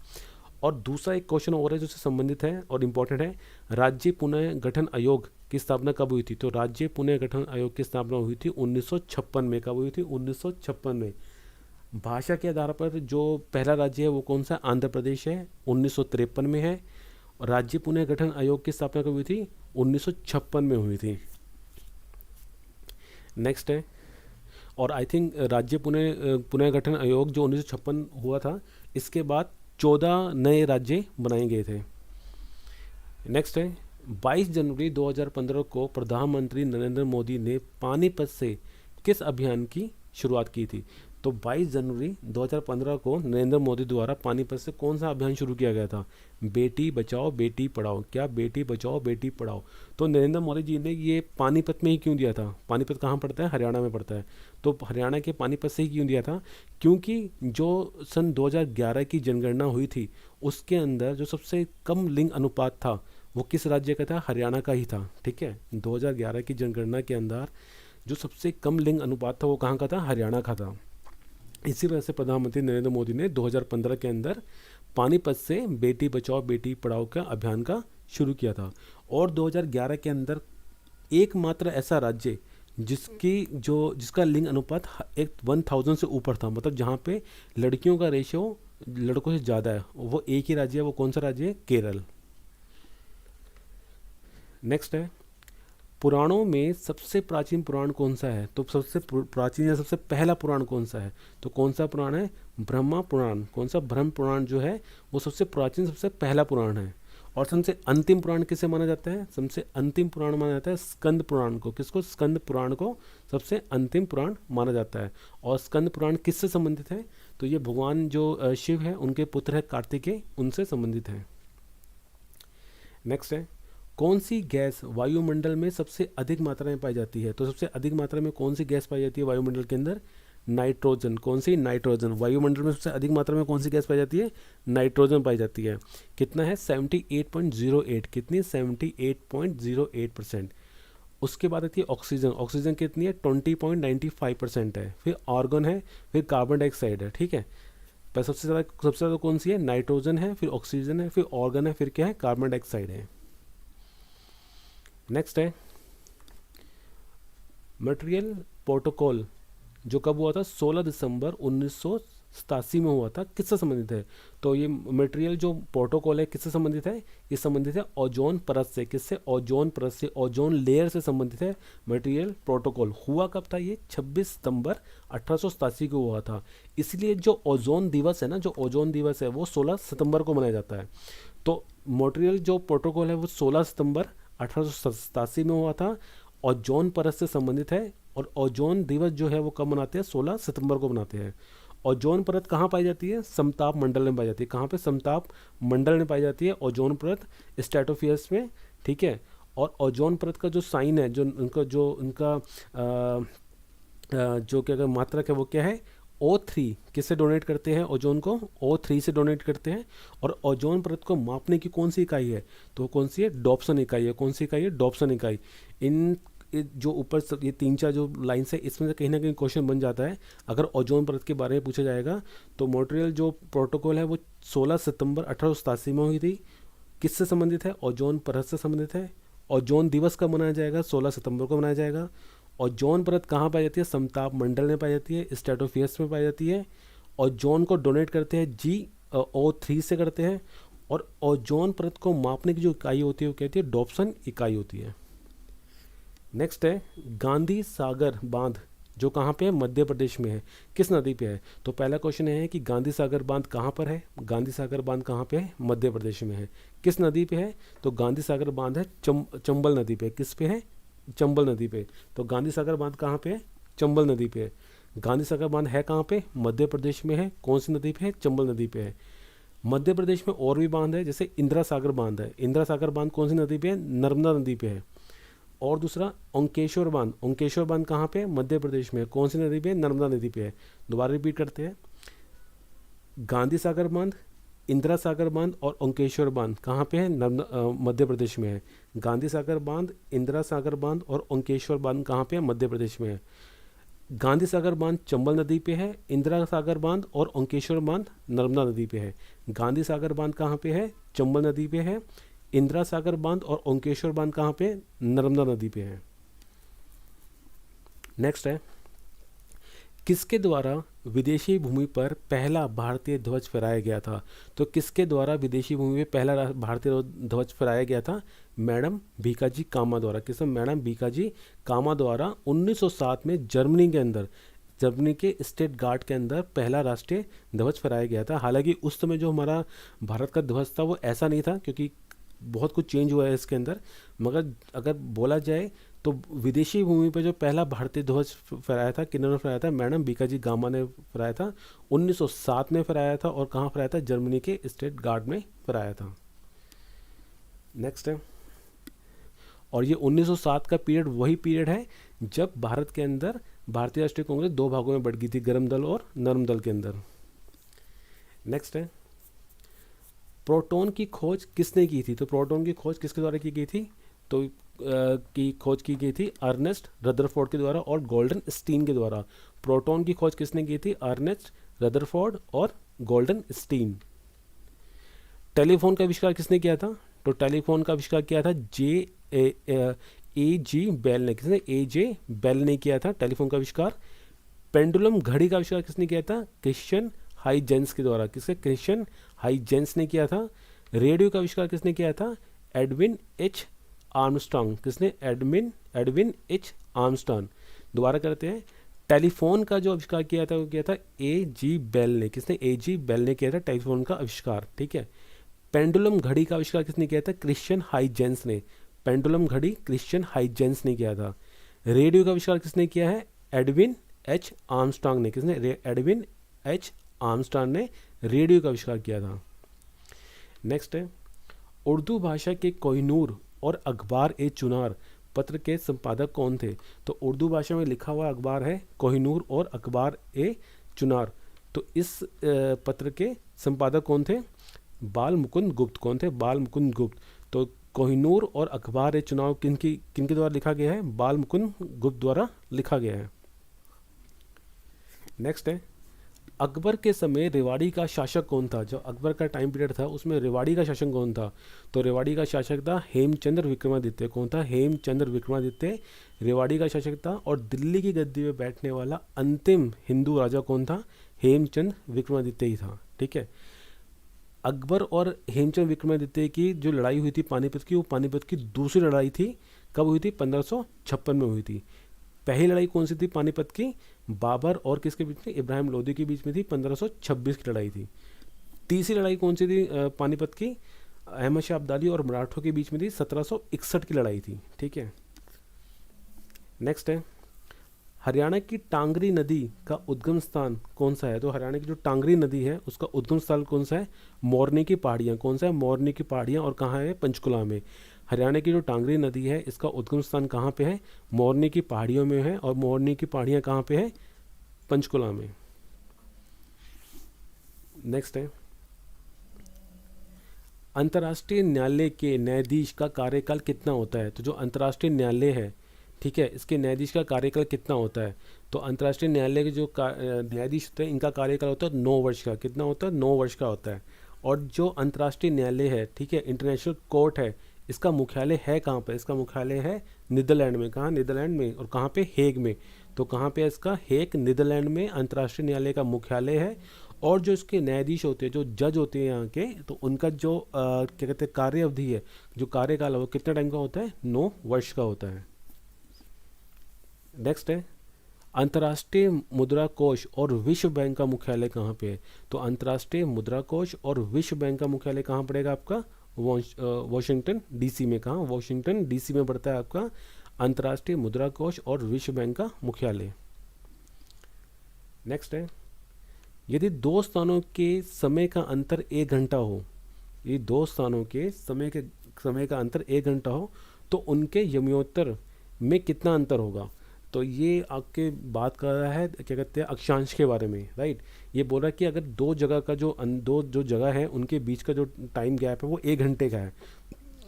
और दूसरा एक क्वेश्चन और है जो संबंधित है और इम्पोर्टेंट है, राज्य पुनः गठन आयोग की स्थापना कब हुई थी? तो राज्य पुनः गठन आयोग की स्थापना हुई थी 1956 में। कब हुई थी? 1956 में। भाषा के आधार पर जो पहला राज्य है वो कौन सा? आंध्र प्रदेश है, 1953 में है। और राज्य पुनः गठन आयोग की स्थापना कब हुई थी? 1956 में हुई थी। नेक्स्ट है, और आई थिंक राज्य पुनः गठन आयोग जो 1956 हुआ था, इसके बाद 14 नए राज्य बनाए गए थे। नेक्स्ट है 22 जनवरी 2015 को प्रधानमंत्री नरेंद्र मोदी ने पानीपत से किस अभियान की शुरुआत की थी? तो 22 जनवरी 2015 को नरेंद्र मोदी द्वारा पानीपत से कौन सा अभियान शुरू किया गया था? बेटी बचाओ बेटी पढ़ाओ। क्या? बेटी बचाओ बेटी पढ़ाओ। तो नरेंद्र मोदी जी ने ये पानीपत में ही क्यों दिया था? पानीपत कहाँ पड़ता है? हरियाणा में पड़ता है। तो हरियाणा के पानीपत से ही क्यों दिया था? क्योंकि जो सन 2011 की जनगणना हुई थी उसके अंदर जो सबसे कम लिंग अनुपात था वो किस राज्य का था? हरियाणा का ही था। ठीक है, 2011 की जनगणना के अंदर जो सबसे कम लिंग अनुपात था वो कहाँ का था? हरियाणा का था। इसी वजह से प्रधानमंत्री नरेंद्र मोदी ने 2015 के अंदर पानीपत से बेटी बचाओ बेटी पढ़ाओ का अभियान का शुरू किया था। और 2011 के अंदर एकमात्र ऐसा राज्य जिसका लिंग अनुपात 1000 से ऊपर था, मतलब जहाँ पे लड़कियों का रेशियो लड़कों से ज़्यादा है, वो एक ही राज्य है। वो कौन सा राज्य है? केरल। नेक्स्ट है पुराणों में सबसे प्राचीन पुराण कौन सा है? तो सबसे प्राचीन या सबसे पहला पुराण कौन सा है? तो कौन सा पुराण है? ब्रह्मा पुराण। कौन सा? ब्रह्म पुराण जो है वो सबसे प्राचीन सबसे पहला पुराण है। और सबसे अंतिम पुराण किसे माना जाता है? सबसे अंतिम पुराण माना जाता है स्कंद पुराण को। किसको? स्कंद पुराण को सबसे अंतिम पुराण माना जाता है। और स्कंद पुराण किससे संबंधित है? तो ये भगवान जो शिव है उनके पुत्र है कार्तिकेय, उनसे संबंधित है। नेक्स्ट है कौन सी गैस वायुमंडल में सबसे अधिक मात्रा में पाई जाती है? तो सबसे अधिक मात्रा में कौन सी गैस पाई जाती है वायुमंडल के अंदर? नाइट्रोजन। कौन सी? नाइट्रोजन। वायुमंडल में सबसे अधिक मात्रा में कौन सी गैस पाई जाती है? नाइट्रोजन पाई जाती है। कितना है? 78.08। कितनी? 78.08%। उसके बाद आती है ऑक्सीजन। ऑक्सीजन कितनी है? 20.95% है। फिर आर्गन है, फिर कार्बन डाइऑक्साइड है। ठीक है, पर सबसे ज़्यादा कौन सी है? नाइट्रोजन है, फिर ऑक्सीजन है, फिर आर्गन है, फिर क्या है? कार्बन डाइऑक्साइड है। नेक्स्ट है मॉन्ट्रियल प्रोटोकॉल जो कब हुआ था? 16 दिसंबर 19 1887 में हुआ था, किससे संबंधित है? तो ये मटेरियल जो प्रोटोकॉल है किससे संबंधित है? ये संबंधित है ओजोन परत से। किससे? ओजोन परत से, ओजोन लेयर से संबंधित है मटेरियल प्रोटोकॉल। हुआ कब था ये? 26 सितंबर 1887 को हुआ था। इसलिए जो ओजोन दिवस है ना, जो ओजोन दिवस है वो 16 सितंबर को मनाया जाता है। तो मॉन्ट्रियल जो प्रोटोकॉल है वो 16 सितंबर 1887 में हुआ था, ओजोन परत से संबंधित है। और ओजोन दिवस जो है वो कब मनाते हैं? 16 सितंबर को मनाते हैं। ओजोन परत कहाँ पाई जाती है? समताप मंडल में पाई जाती है। कहाँ पे? समताप मंडल में पाई जाती है ओजोन परत, स्ट्रेटोस्फीयर में, ठीक है। और ओजोन परत का जो साइन है, जो उनका जो क्या मात्रक है वो क्या है? O3। किससे डोनेट करते हैं ओजोन को? O3 से डोनेट करते हैं। और ओजोन परत को मापने की कौन सी इकाई है? तो कौन सी है? डॉप्सन इकाई है। कौन सी इकाई है? डॉप्सन इकाई। इन जो ऊपर ये 3-4 जो लाइन्स है इसमें से कहीं ना कहीं क्वेश्चन बन जाता है अगर ओजोन परत के बारे में पूछा जाएगा। तो मॉन्ट्रियल जो प्रोटोकॉल है वो 16 सितंबर 1887 में हुई थी। किससे संबंधित है? ओजोन परत से संबंधित है। ओजोन दिवस कब मनाया जाएगा? 16 सितंबर को मनाया जाएगा। ओजोन परत कहाँ पाई जाती है? समताप मंडल में पाई जाती है, स्ट्रेटोस्फीयर में पाई जाती है। ओजोन को डोनेट करते हैं O3 से करते हैं। और ओजोन परत को मापने की जो इकाई होती है वो कहती है डॉप्सन इकाई होती है। नेक्स्ट है गांधी सागर बांध, जो कहाँ पे है? मध्य प्रदेश में है। किस नदी पे है? तो पहला क्वेश्चन है कि गांधी सागर बांध कहाँ पर है? गांधी सागर बांध कहाँ पे है? मध्य प्रदेश में है। किस नदी पे है? तो गांधी सागर बांध है चंबल नदी पे। किस पे है? चंबल नदी पे। तो गांधी सागर बांध कहाँ पे है? चंबल नदी पे है। गांधी सागर बांध है कहाँ पे? मध्य प्रदेश में है। कौन सी नदी पे है? चंबल नदी पे है। मध्य प्रदेश में और भी बांध है, जैसे इंदिरा सागर बांध है। इंदिरा सागर बांध कौन सी नदी पे है? नर्मदा नदी पे है। और दूसरा ओंकेश्वर बांध, ओंकेश्वर बांध कहाँ पे है? मध्य प्रदेश में। कौन सी नदी पे है? नर्मदा नदी पे है। दोबारा रिपीट करते हैं, गांधी सागर बांध, इंदिरा सागर बांध और ओंकेश्वर बांध कहाँ पे है? मध्य प्रदेश में है। गांधी सागर बांध, इंदिरा सागर बांध और ओंकेश्वर बांध कहाँ पे है? मध्य प्रदेश में है। गांधी सागर बांध चंबल नदी पे है, इंदिरा सागर बांध और ओंकेश्वर बांध नर्मदा नदी पे है। गांधी सागर बांध कहाँ पे है? चंबल नदी पे है। इंदिरा सागर बांध और ओंकेश्वर बांध कहाँ पे? नर्मदा नदी पे है। नेक्स्ट है, किसके द्वारा विदेशी भूमि पर पहला भारतीय ध्वज फहराया गया था? तो किसके द्वारा विदेशी भूमि पर पहला भारतीय ध्वज फहराया गया था? मैडम भीकाजी कामा द्वारा। किस? मैडम भीकाजी कामा द्वारा 1907 में जर्मनी के अंदर, जर्मनी के स्टेट गार्ड के अंदर पहला राष्ट्रीय ध्वज फहराया गया था। हालांकि उस समय जो हमारा भारत का ध्वज था वो ऐसा नहीं था, क्योंकि बहुत कुछ चेंज हुआ है इसके अंदर। मगर अगर बोला जाए तो विदेशी भूमि पर जो पहला भारतीय ध्वज फहराया था, किन्होंने फहराया था? मैडम भीकाजी कामा ने फहराया था। 1907 में फहराया था। और कहाँ फहराया था? जर्मनी के स्टेट गार्ड में फहराया था। नेक्स्ट है, और ये 1907 का पीरियड वही पीरियड है जब भारत के अंदर भारतीय राष्ट्रीय कांग्रेस 2 भागों में बढ़ गई थी, गर्म दल और नरम दल के अंदर। नेक्स्ट है, प्रोटॉन की खोज किसने की थी? तो प्रोटॉन की खोज किसके द्वारा की गई थी? तो की खोज की गई थी अर्नेस्ट रदरफोर्ड के द्वारा और गोल्डन स्टीन के द्वारा। प्रोटॉन की खोज किसने की थी? अर्नेस्ट रदरफोर्ड और गोल्डन स्टीन। टेलीफोन का आविष्कार किसने किया था? तो टेलीफोन का आविष्कार किया था A.G. बेल ने। किसने? A.J. बेल ने किया था टेलीफोन का आविष्कार। पेंडुलम घड़ी का आविष्कार किसने किया था? क्रिश्चियन हाइजेंस के द्वारा। किसके? क्रिश्चियन हाइजेंस ने किया था। रेडियो का आविष्कार किसने किया था? Edwin H Armstrong. किसने? Edwin H Armstrong. दोबारा करते हैं, टेलीफोन का जो आविष्कार किया था वो किया था A.G. बेल ने। किसने? A.G. बेल ने किया था टेलीफोन का आविष्कार, ठीक है। पेंडुलम घड़ी का आविष्कार किसने किया था? क्रिश्चियन हाइजेंस ने। पेंडुलम घड़ी क्रिश्चियन हाइजेंस ने किया था। रेडियो का आविष्कार किसने किया है? एडविन एच आर्मस्ट्रांग ने। किसने? एडविन एच आर्मस्ट्रांग ने रेडियो का आविष्कार किया था। नेक्स्ट है, उर्दू भाषा के कोहिनूर और अखबार ए चुनार पत्र के संपादक कौन थे? तो उर्दू भाषा में लिखा हुआ अखबार है कोहिनूर और अखबार ए चुनार। तो इस पत्र के संपादक कौन थे? बाल मुकुंद गुप्त। कौन थे? बाल मुकुंद गुप्त। तो कोहिनूर और अखबार ए चुनाव किनके द्वारा लिखा गया है? बाल मुकुंद गुप्त द्वारा लिखा गया है। नेक्स्ट है, अकबर के समय रेवाड़ी का शासक कौन था? जो अकबर का टाइम पीरियड था उसमें रेवाड़ी का शासक कौन था? तो रेवाड़ी का शासक था हेमचंद्र विक्रमादित्य। कौन था? हेमचंद्र विक्रमादित्य रेवाड़ी का शासक था। और दिल्ली की गद्दी में बैठने वाला अंतिम हिंदू राजा कौन था? हेमचंद विक्रमादित्य ही था, ठीक है। अकबर और हेमचंद विक्रमादित्य की जो लड़ाई हुई थी पानीपत की, वो पानीपत की दूसरी लड़ाई थी। कब हुई थी? 1556 में हुई थी। पहली लड़ाई कौन सी थी पानीपत की? बाबर और किसके बीच में? इब्राहिम लोदी के बीच में थी, 1526 की लड़ाई थी। तीसरी लड़ाई कौन सी थी पानीपत की? अहमद शाह अब्दाली और मराठों के बीच में थी, 1761 की लड़ाई थी, ठीक है। नेक्स्ट है, हरियाणा की टांगरी नदी का उद्गम स्थान कौन सा है? तो हरियाणा की जो टांगरी नदी है उसका उद्गम स्थल कौन सा है? मोरनी की पहाड़ियाँ। कौन सा है? मोरनी की पहाड़ियाँ। और कहाँ है? पंचकुला में। हरियाणा की जो टांगरी नदी है इसका उद्गम स्थान कहाँ पे है? मोरनी की पहाड़ियों में है। और मोरनी की पहाड़ियाँ कहाँ पे है? पंचकुला में। नेक्स्ट है, अंतर्राष्ट्रीय न्यायालय के न्यायाधीश का कार्यकाल कितना होता है? तो जो अंतर्राष्ट्रीय न्यायालय है, ठीक है, इसके न्यायाधीश का कार्यकाल कितना होता है? तो अंतर्राष्ट्रीय न्यायालय के जो न्यायाधीश होते हैं इनका कार्यकाल होता है 9 वर्ष का। कितना होता है? 9 वर्ष का होता है। और जो अंतर्राष्ट्रीय न्यायालय है, ठीक है, इंटरनेशनल कोर्ट है, इसका मुख्यालय है कहाँ पर? इसका मुख्यालय है नीदरलैंड में। कहाँ? नीदरलैंड में। और कहाँ पे? हेग में। तो कहाँ पे है इसका? हेग, नीदरलैंड में अंतर्राष्ट्रीय न्यायालय का मुख्यालय है। और जो इसके न्यायाधीश होते हैं, जो जज होते हैं यहाँ के, तो उनका जो क्या कहते हैं कार्य अवधि है, जो कार्यकाल है, वो कितने टाइम का होता है? 9 वर्ष का होता है। नेक्स्ट है, अंतर्राष्ट्रीय मुद्रा कोष और विश्व बैंक का मुख्यालय कहाँ पे है? तो अंतर्राष्ट्रीय मुद्रा कोष और विश्व बैंक का मुख्यालय कहाँ पड़ेगा आपका? वॉशिंगटन डीसी में। कहाँ? वॉशिंगटन डीसी में पड़ता है आपका अंतर्राष्ट्रीय मुद्रा कोष और विश्व बैंक का मुख्यालय। नेक्स्ट है, यदि दो स्थानों के समय का अंतर 1 घंटा हो, ये दो स्थानों के समय का अंतर 1 घंटा हो, तो उनके यमयोत्तर में कितना अंतर होगा? तो ये आपके बात कर रहा है क्या कहते हैं अक्षांश के बारे में, राइट। ये बोल रहा है कि अगर दो जगह का दो जो जगह है उनके बीच का जो टाइम गैप है वो 1 घंटे का है,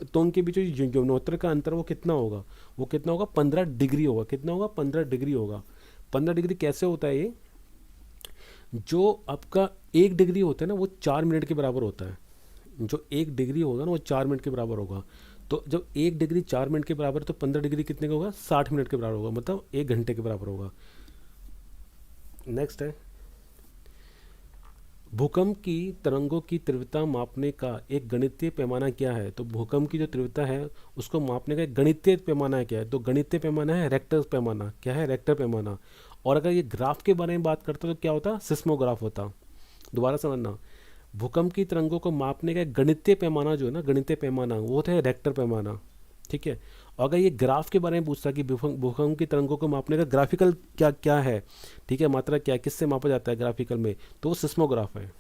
तो उनके बीच जो यमनोत्तर का अंतर वो कितना होगा? वो कितना होगा? 15 डिग्री होगा। कितना होगा? 15 डिग्री होगा। 15 डिग्री कैसे होता है ये? जो आपका 1 डिग्री होता है ना वो 4 मिनट के बराबर होता है। जो 1 डिग्री होगा ना वो 4 मिनट के बराबर होगा। तो जब 1 डिग्री 4 मिनट के बराबर, तो 15 डिग्री कितने का होगा? 60 मिनट के बराबर होगा, मतलब 1 घंटे के बराबर होगा। नेक्स्ट है, भूकंप की तरंगों की तीव्रता मापने का एक गणितीय पैमाना क्या है? तो भूकंप की जो तीव्रता है उसको मापने का एक गणितीय पैमाना क्या है? तो गणितीय पैमाना है रेक्टर पैमाना। क्या है? रेक्टर पैमाना। और अगर ये ग्राफ के बारे में बात करता तो क्या होता? सिस्मोग्राफ होता। दोबारा समझना, भूकंप की तरंगों को मापने का गणितीय पैमाना जो है ना, गणितीय पैमाना, वो होता है रेक्टर पैमाना, ठीक है। और अगर ये ग्राफ के बारे में पूछता कि भूकंप की तरंगों को मापने का ग्राफिकल क्या क्या है, ठीक है, मात्रा क्या है, किससे मापा जाता है ग्राफिकल में, तो वो सिस्मोग्राफ है।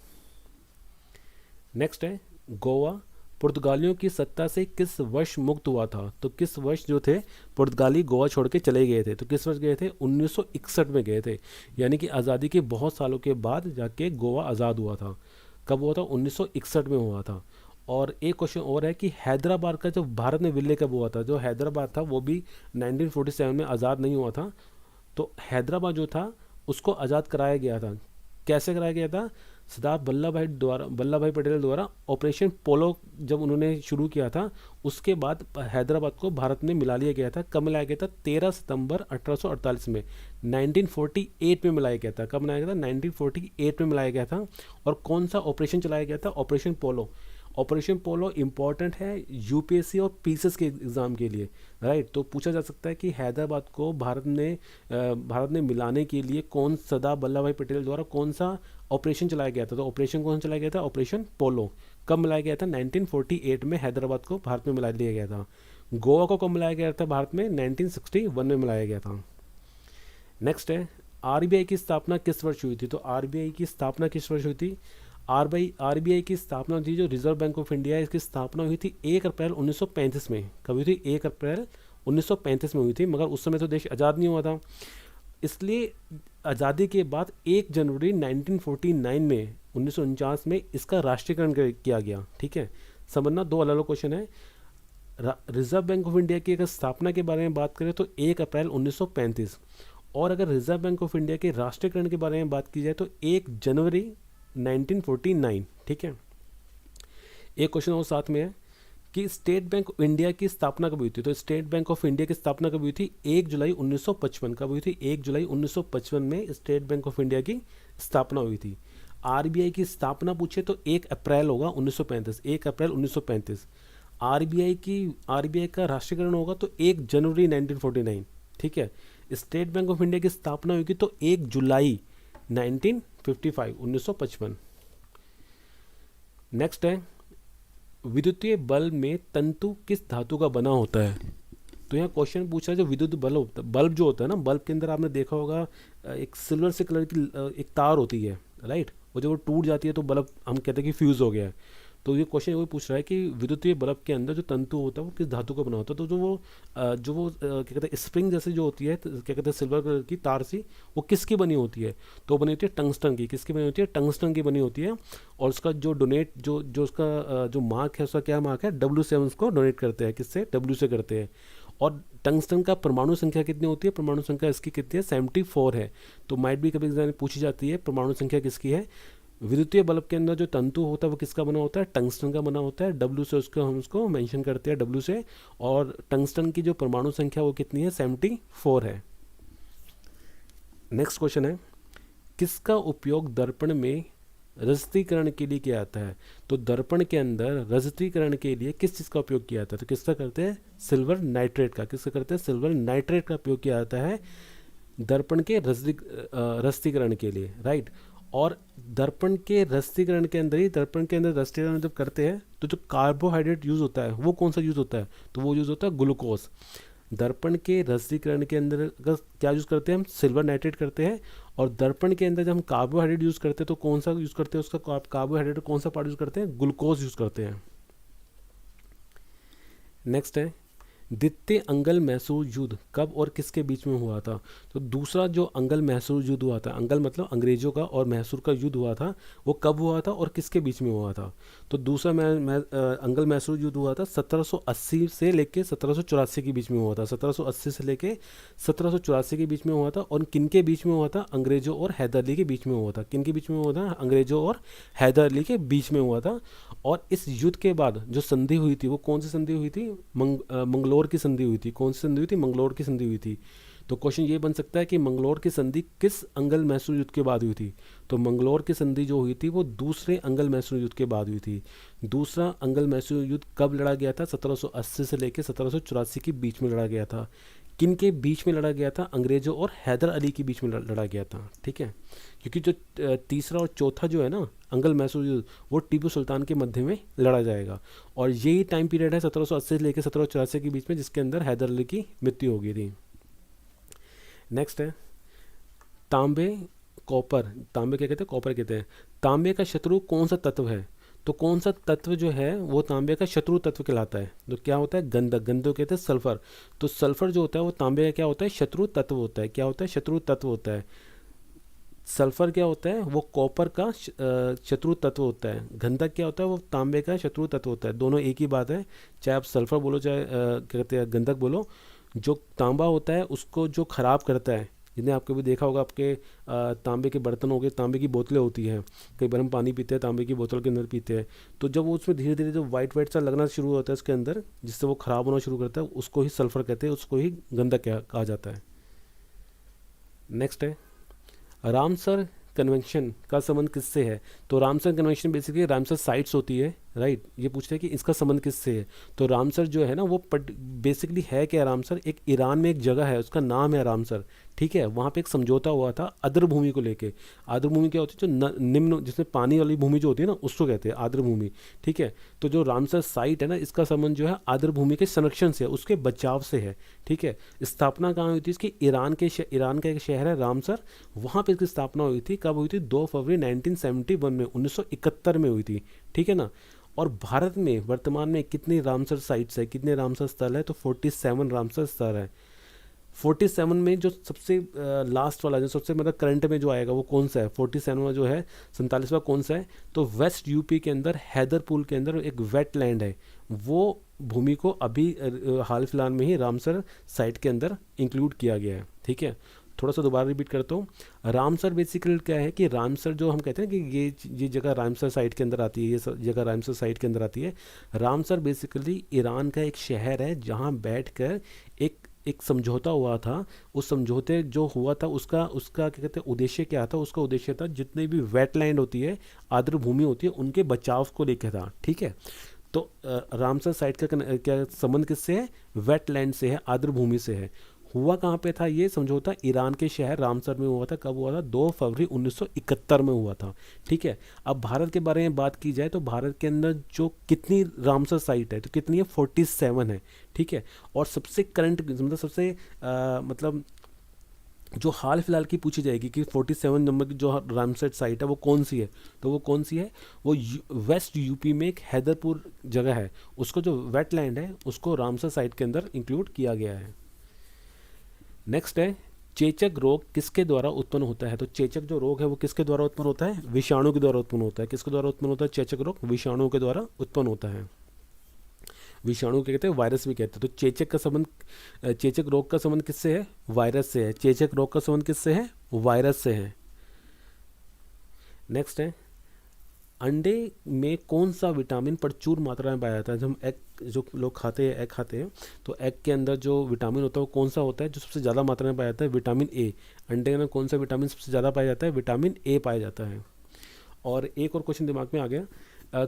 नेक्स्ट है, गोवा पुर्तगालियों की सत्ता से किस वर्ष मुक्त हुआ था? तो किस वर्ष जो थे पुर्तगाली गोवा छोड़ के चले गए थे? तो किस वर्ष गए थे? 1961 में गए थे। यानी कि आज़ादी के बहुत सालों के बाद जाके गोवा आज़ाद हुआ था। कब हुआ था? 1961 में हुआ था। और एक क्वेश्चन और है कि हैदराबाद का जो भारत में विलय कब हुआ था? जो हैदराबाद था वो भी 1947 में आज़ाद नहीं हुआ था। तो हैदराबाद जो था उसको आज़ाद कराया गया था। कैसे कराया गया था? सरदार वल्लभ भाई पटेल द्वारा ऑपरेशन पोलो जब उन्होंने शुरू किया था, उसके बाद हैदराबाद को भारत में मिला लिया गया था। कब मिलाया गया था? 13 सितंबर 1848 में, 1948 में मिलाया गया था। कब मिलाया गया था? 1948 में मिलाया गया था। और कौन सा ऑपरेशन चलाया गया था? ऑपरेशन पोलो। ऑपरेशन पोलो इंपॉर्टेंट है यूपीएससी और पीसीएस के एग्ज़ाम के लिए, राइट। तो पूछा जा सकता है कि हैदराबाद को भारत में मिलाने के लिए सरदार वल्लभ भाई पटेल द्वारा कौन सा ऑपरेशन चलाया गया था? तो ऑपरेशन कौन सा चलाया गया था? ऑपरेशन पोलो। कब मिलाया गया था? 1948 में हैदराबाद को भारत में मिला दिया गया था। गोवा को कब मिलाया गया था भारत में? 1961 में मिलाया गया था। नेक्स्ट है, आरबीआई की स्थापना किस वर्ष हुई थी? तो आरबीआई की स्थापना किस वर्ष हुई थी? आरबीआई की स्थापना थी, जो रिजर्व बैंक ऑफ इंडिया है, इसकी स्थापना हुई थी 1 अप्रैल 1935 में। कब हुई थी? 1 अप्रैल 1935 में हुई थी। मगर उस समय तो देश आज़ाद नहीं हुआ था, इसलिए आज़ादी के बाद 1 जनवरी 1949 में 1949 में इसका राष्ट्रीयकरण किया गया, ठीक है। समझना, 2 अलग अलग क्वेश्चन है। रिजर्व बैंक ऑफ इंडिया की अगर स्थापना के बारे में बात करें तो 1 अप्रैल 1935, और अगर रिजर्व बैंक ऑफ इंडिया के राष्ट्रीयकरण के बारे में बात की जाए तो 1 जनवरी 1949, ठीक है। एक क्वेश्चन और साथ में है कि स्टेट बैंक ऑफ इंडिया की स्थापना कब हुई थी। तो स्टेट बैंक ऑफ इंडिया की स्थापना कब हुई थी, 1 जुलाई 1955। कब हुई थी, 1 जुलाई 1955 में स्टेट बैंक ऑफ इंडिया की स्थापना हुई थी। आरबीआई की स्थापना पूछे तो 1 अप्रैल होगा 1935, 1 अप्रैल 1935। आरबीआई का राष्ट्रीयकरण होगा तो 1 जनवरी 1949। ठीक है। स्टेट बैंक ऑफ इंडिया की स्थापना होगी तो 1 जुलाई 1955, 1955। नेक्स्ट है, विद्युतीय बल्ब में तंतु किस धातु का बना होता है। तो यहाँ क्वेश्चन पूछा है, जो विद्युत बल्ब होता है, बल्ब जो होता है ना, बल्ब के अंदर आपने देखा होगा एक सिल्वर से कलर की एक तार होती है, राइट। और जब वो टूट जाती है तो बल्ब हम कहते हैं कि फ्यूज़ हो गया है। तो ये क्वेश्चन वही पूछ रहा है कि विद्युतीय बल्ब के अंदर जो तंतु होता है वो किस धातु का बना होता है। तो जो वो क्या कहते हैं स्प्रिंग जैसे जो होती है, क्या कहते हैं सिल्वर कलर की तार सी, वो किसकी बनी होती है। तो बनी होती है टंगस्टन की। किसकी बनी होती है, टंगस्टन की बनी होती है। और उसका जो डोनेट जो उसका जो मार्क है, उसका क्या मार्क है, W7 उसको डोनेट करते हैं। किससे, W से करते हैं। और टंगस्टन का परमाणु संख्या कितनी होती है, परमाणु संख्या इसकी कितनी है, 74 है। तो माइट भी कभी एग्जाम में पूछी जाती है परमाणु संख्या किसकी है। विद्युतीय बल्ब के अंदर जो तंतु होता है वो किसका बना होता है, टंगस्टन का बना होता है। W से उसको हम उसको मेंशन करते हैं, W से। और टंगस्टन की जो परमाणु संख्या वो कितनी है, 74 है। नेक्स्ट क्वेश्चन है, किसका उपयोग दर्पण में रजतीकरण के लिए किया जाता है। तो दर्पण के अंदर रजतीकरण के लिए किस चीज़ का उपयोग किया जाता है। तो किसका करते हैं, सिल्वर नाइट्रेट का। किसका करते हैं, सिल्वर नाइट्रेट का उपयोग किया जाता है दर्पण के रजतीकरण के लिए, राइट। और दर्पण के रजतीकरण के अंदर ही, दर्पण के अंदर रजतीकरण जब करते हैं तो जो कार्बोहाइड्रेट यूज़ होता है वो कौन सा यूज़ होता है, तो वो यूज़ होता है ग्लूकोज। दर्पण के रजतीकरण के अंदर क्या यूज़ करते हैं हम, सिल्वर नाइट्रेट करते हैं। और दर्पण के अंदर जब हम कार्बोहाइड्रेट यूज़ करते हैं तो कौन सा यूज़ करते हैं, उसका कार्बोहाइड्रेट कौन सा पार्ट यूज़ करते हैं, ग्लूकोज यूज़ करते हैं। नेक्स्ट है, द्वितीय अंगल मैसूर युद्ध कब और किसके बीच में हुआ था। तो दूसरा जो अंगल मैसूर युद्ध हुआ था, अंगल मतलब अंग्रेजों का और मैसूर का युद्ध हुआ था, वो कब हुआ था और किसके बीच में हुआ था। तो दूसरा अंगल मैसूर युद्ध हुआ था 1780 से लेके 1784 के बीच में हुआ था। 1780 से लेके 1784 के बीच में हुआ था। और किन के बीच में हुआ था, अंग्रेजों और हैदर अली के बीच में हुआ था। किन के बीच में हुआ था, अंग्रेजों और हैदर अली के बीच में हुआ था। और इस युद्ध के बाद जो संधि हुई थी वो कौन सी संधि हुई थी, मंगलोर की संधि हुई थी। कौन सी संधि हुई थी, मंगलोर की संधि हुई थी। तो क्वेश्चन ये बन सकता है कि मंगलोर की संधि किस अंगल मैसूर युद्ध के बाद हुई थी। तो मंगलोर की संधि जो हुई थी वो दूसरे अंगल मैसूर युद्ध के बाद हुई थी। दूसरा अंगल मैसूर युद्ध कब लड़ा गया था, 1780 से लेकर 1784 के बीच में लड़ा गया था। किन के बीच में लड़ा गया था, अंग्रेजों और हैदर अली के बीच में लड़ा गया था। ठीक है, क्योंकि जो तीसरा और चौथा जो है ना अंगल मैसूर युद्ध, वो टीपू सुल्तान के मध्य में लड़ा जाएगा। और यही टाइम पीरियड है 1780 से लेकर 1784 के बीच में, जिसके अंदर हैदर अली की मृत्यु हो गई थी। नेक्स्ट है, तांबे कॉपर, तांबे क्या कहते हैं, कॉपर कहते हैं। तांबे का शत्रु कौन सा तत्व है। तो कौन सा तत्व जो है वो तांबे का शत्रु तत्व कहलाता है। तो क्या होता है, गंधक। गंधक कहते हैं सल्फर। तो सल्फर जो होता है वो तांबे का क्या होता है, शत्रु तत्व होता है। क्या होता है, शत्रु तत्व होता है। सल्फर क्या होता है, वो कॉपर का शत्रु तत्व होता है। गंधक क्या होता है, वो तांबे का शत्रु तत्व होता है। दोनों एक ही बात है, चाहे आप सल्फर बोलो चाहे क्या कहते हैं गंधक बोलो। जो तांबा होता है उसको जो खराब करता है, जिन्हें आपको भी देखा होगा, आपके तांबे के बर्तन हो गए, तांबे की बोतलें होती हैं, कई बार हम पानी पीते हैं तांबे की बोतल के अंदर पीते हैं। तो जब वो उसमें धीरे धीरे जो वाइट वाइट सा लगना शुरू होता है उसके अंदर, जिससे वो ख़राब होना शुरू करता है, उसको ही सल्फर कहते हैं, उसको ही गंधक कहा जाता है। नेक्स्ट है, रामसर कन्वेंशन का संबंध किससे है। तो Ramsar convention basically Ramsar sites होती है, राइट। ये पूछते हैं कि इसका संबंध किससे है। तो रामसर जो है ना वो बेसिकली है क्या, रामसर एक ईरान में एक जगह है, उसका नाम है रामसर। ठीक है, वहाँ पे एक समझौता हुआ था आर्द्र भूमि को लेके। आर्द्र भूमि क्या होती है, जो निम्न जिसमें पानी वाली भूमि जो होती है ना, उसको कहते हैं आर्द्र भूमि। ठीक है, तो जो रामसर साइट है ना, इसका संबंध जो है आर्द्र भूमि के संरक्षण से, उसके बचाव से है। ठीक है, स्थापना कहाँ हुई थी इसकी, ईरान का एक शहर है रामसर, वहाँ पे इसकी स्थापना हुई थी। कब हुई थी, 2 फरवरी 1971 में, 1971 में हुई थी। ठीक है ना। और भारत में वर्तमान में कितनी रामसर साइट्स है, कितने रामसर स्थल है, तो 47 रामसर स्थल है। 47 में जो सबसे लास्ट वाला, जो सबसे मतलब करंट में जो आएगा वो कौन सा है, 47वां जो है, 47वां कौन सा है, तो वेस्ट यूपी के अंदर हैदरपुर के अंदर एक वेटलैंड है, वो भूमि को अभी हाल फिलहाल में ही रामसर साइट के अंदर इंक्लूड किया गया है। ठीक है, थोड़ा सा दोबारा रिपीट करता हूँ। रामसर बेसिकली क्या है कि रामसर जो हम कहते हैं कि ये जगह रामसर साइट के अंदर आती है, ये जगह रामसर साइट के अंदर आती है। रामसर बेसिकली ईरान का एक शहर है जहाँ बैठकर एक समझौता हुआ था। उस समझौते जो हुआ था उसका उसका क्या कहते हैं उद्देश्य क्या था? उसका उद्देश्य था जितने भी वेटलैंड होती है, आर्द्र भूमि होती है, उनके बचाव को लेकर था। ठीक है, तो रामसर साइट का क्या संबंध किससे है? वेटलैंड से है, आर्द्र भूमि से है। हुआ कहाँ पे था ये समझौता? ईरान के शहर रामसर में हुआ था। कब हुआ था? 2 फरवरी 1971 में हुआ था। ठीक है, अब भारत के बारे में बात की जाए तो भारत के अंदर जो कितनी रामसर साइट है, तो कितनी है? 47 है। ठीक है, और सबसे करंट मतलब सबसे मतलब जो हाल फिलहाल की पूछी जाएगी कि 47 नंबर की जो रामसर साइट है वो कौन सी है, तो वो कौन सी है? वो वेस्ट यूपी में एक हैदरपुर जगह है, उसको जो वेटलैंड है उसको रामसर साइट के अंदर इंक्लूड किया गया है। नेक्स्ट है, चेचक रोग किसके द्वारा उत्पन्न होता है? तो चेचक जो रोग है वो किसके द्वारा उत्पन्न होता है? विषाणु के द्वारा उत्पन्न होता है। किसके द्वारा उत्पन्न होता है चेचक रोग? विषाणु के द्वारा उत्पन्न होता है। विषाणु क्या कहते हैं? वायरस भी कहते हैं। तो चेचक का संबंध, चेचक रोग का संबंध किससे है? वायरस से है। चेचक रोग का संबंध किससे है? वायरस से है। नेक्स्ट है, अंडे में कौन सा विटामिन प्रचुर मात्रा में पाया जाता है? जब हम एग, जो लोग खाते हैं, एग खाते हैं, तो एग के अंदर जो विटामिन होता है वो कौन सा होता है जो सबसे ज़्यादा मात्रा में पाया जाता है? Vitamin A. अंडे में कौन सा विटामिन सबसे ज़्यादा पाया जाता है? विटामिन ए पाया जाता है। और एक और क्वेश्चन दिमाग में आ गया,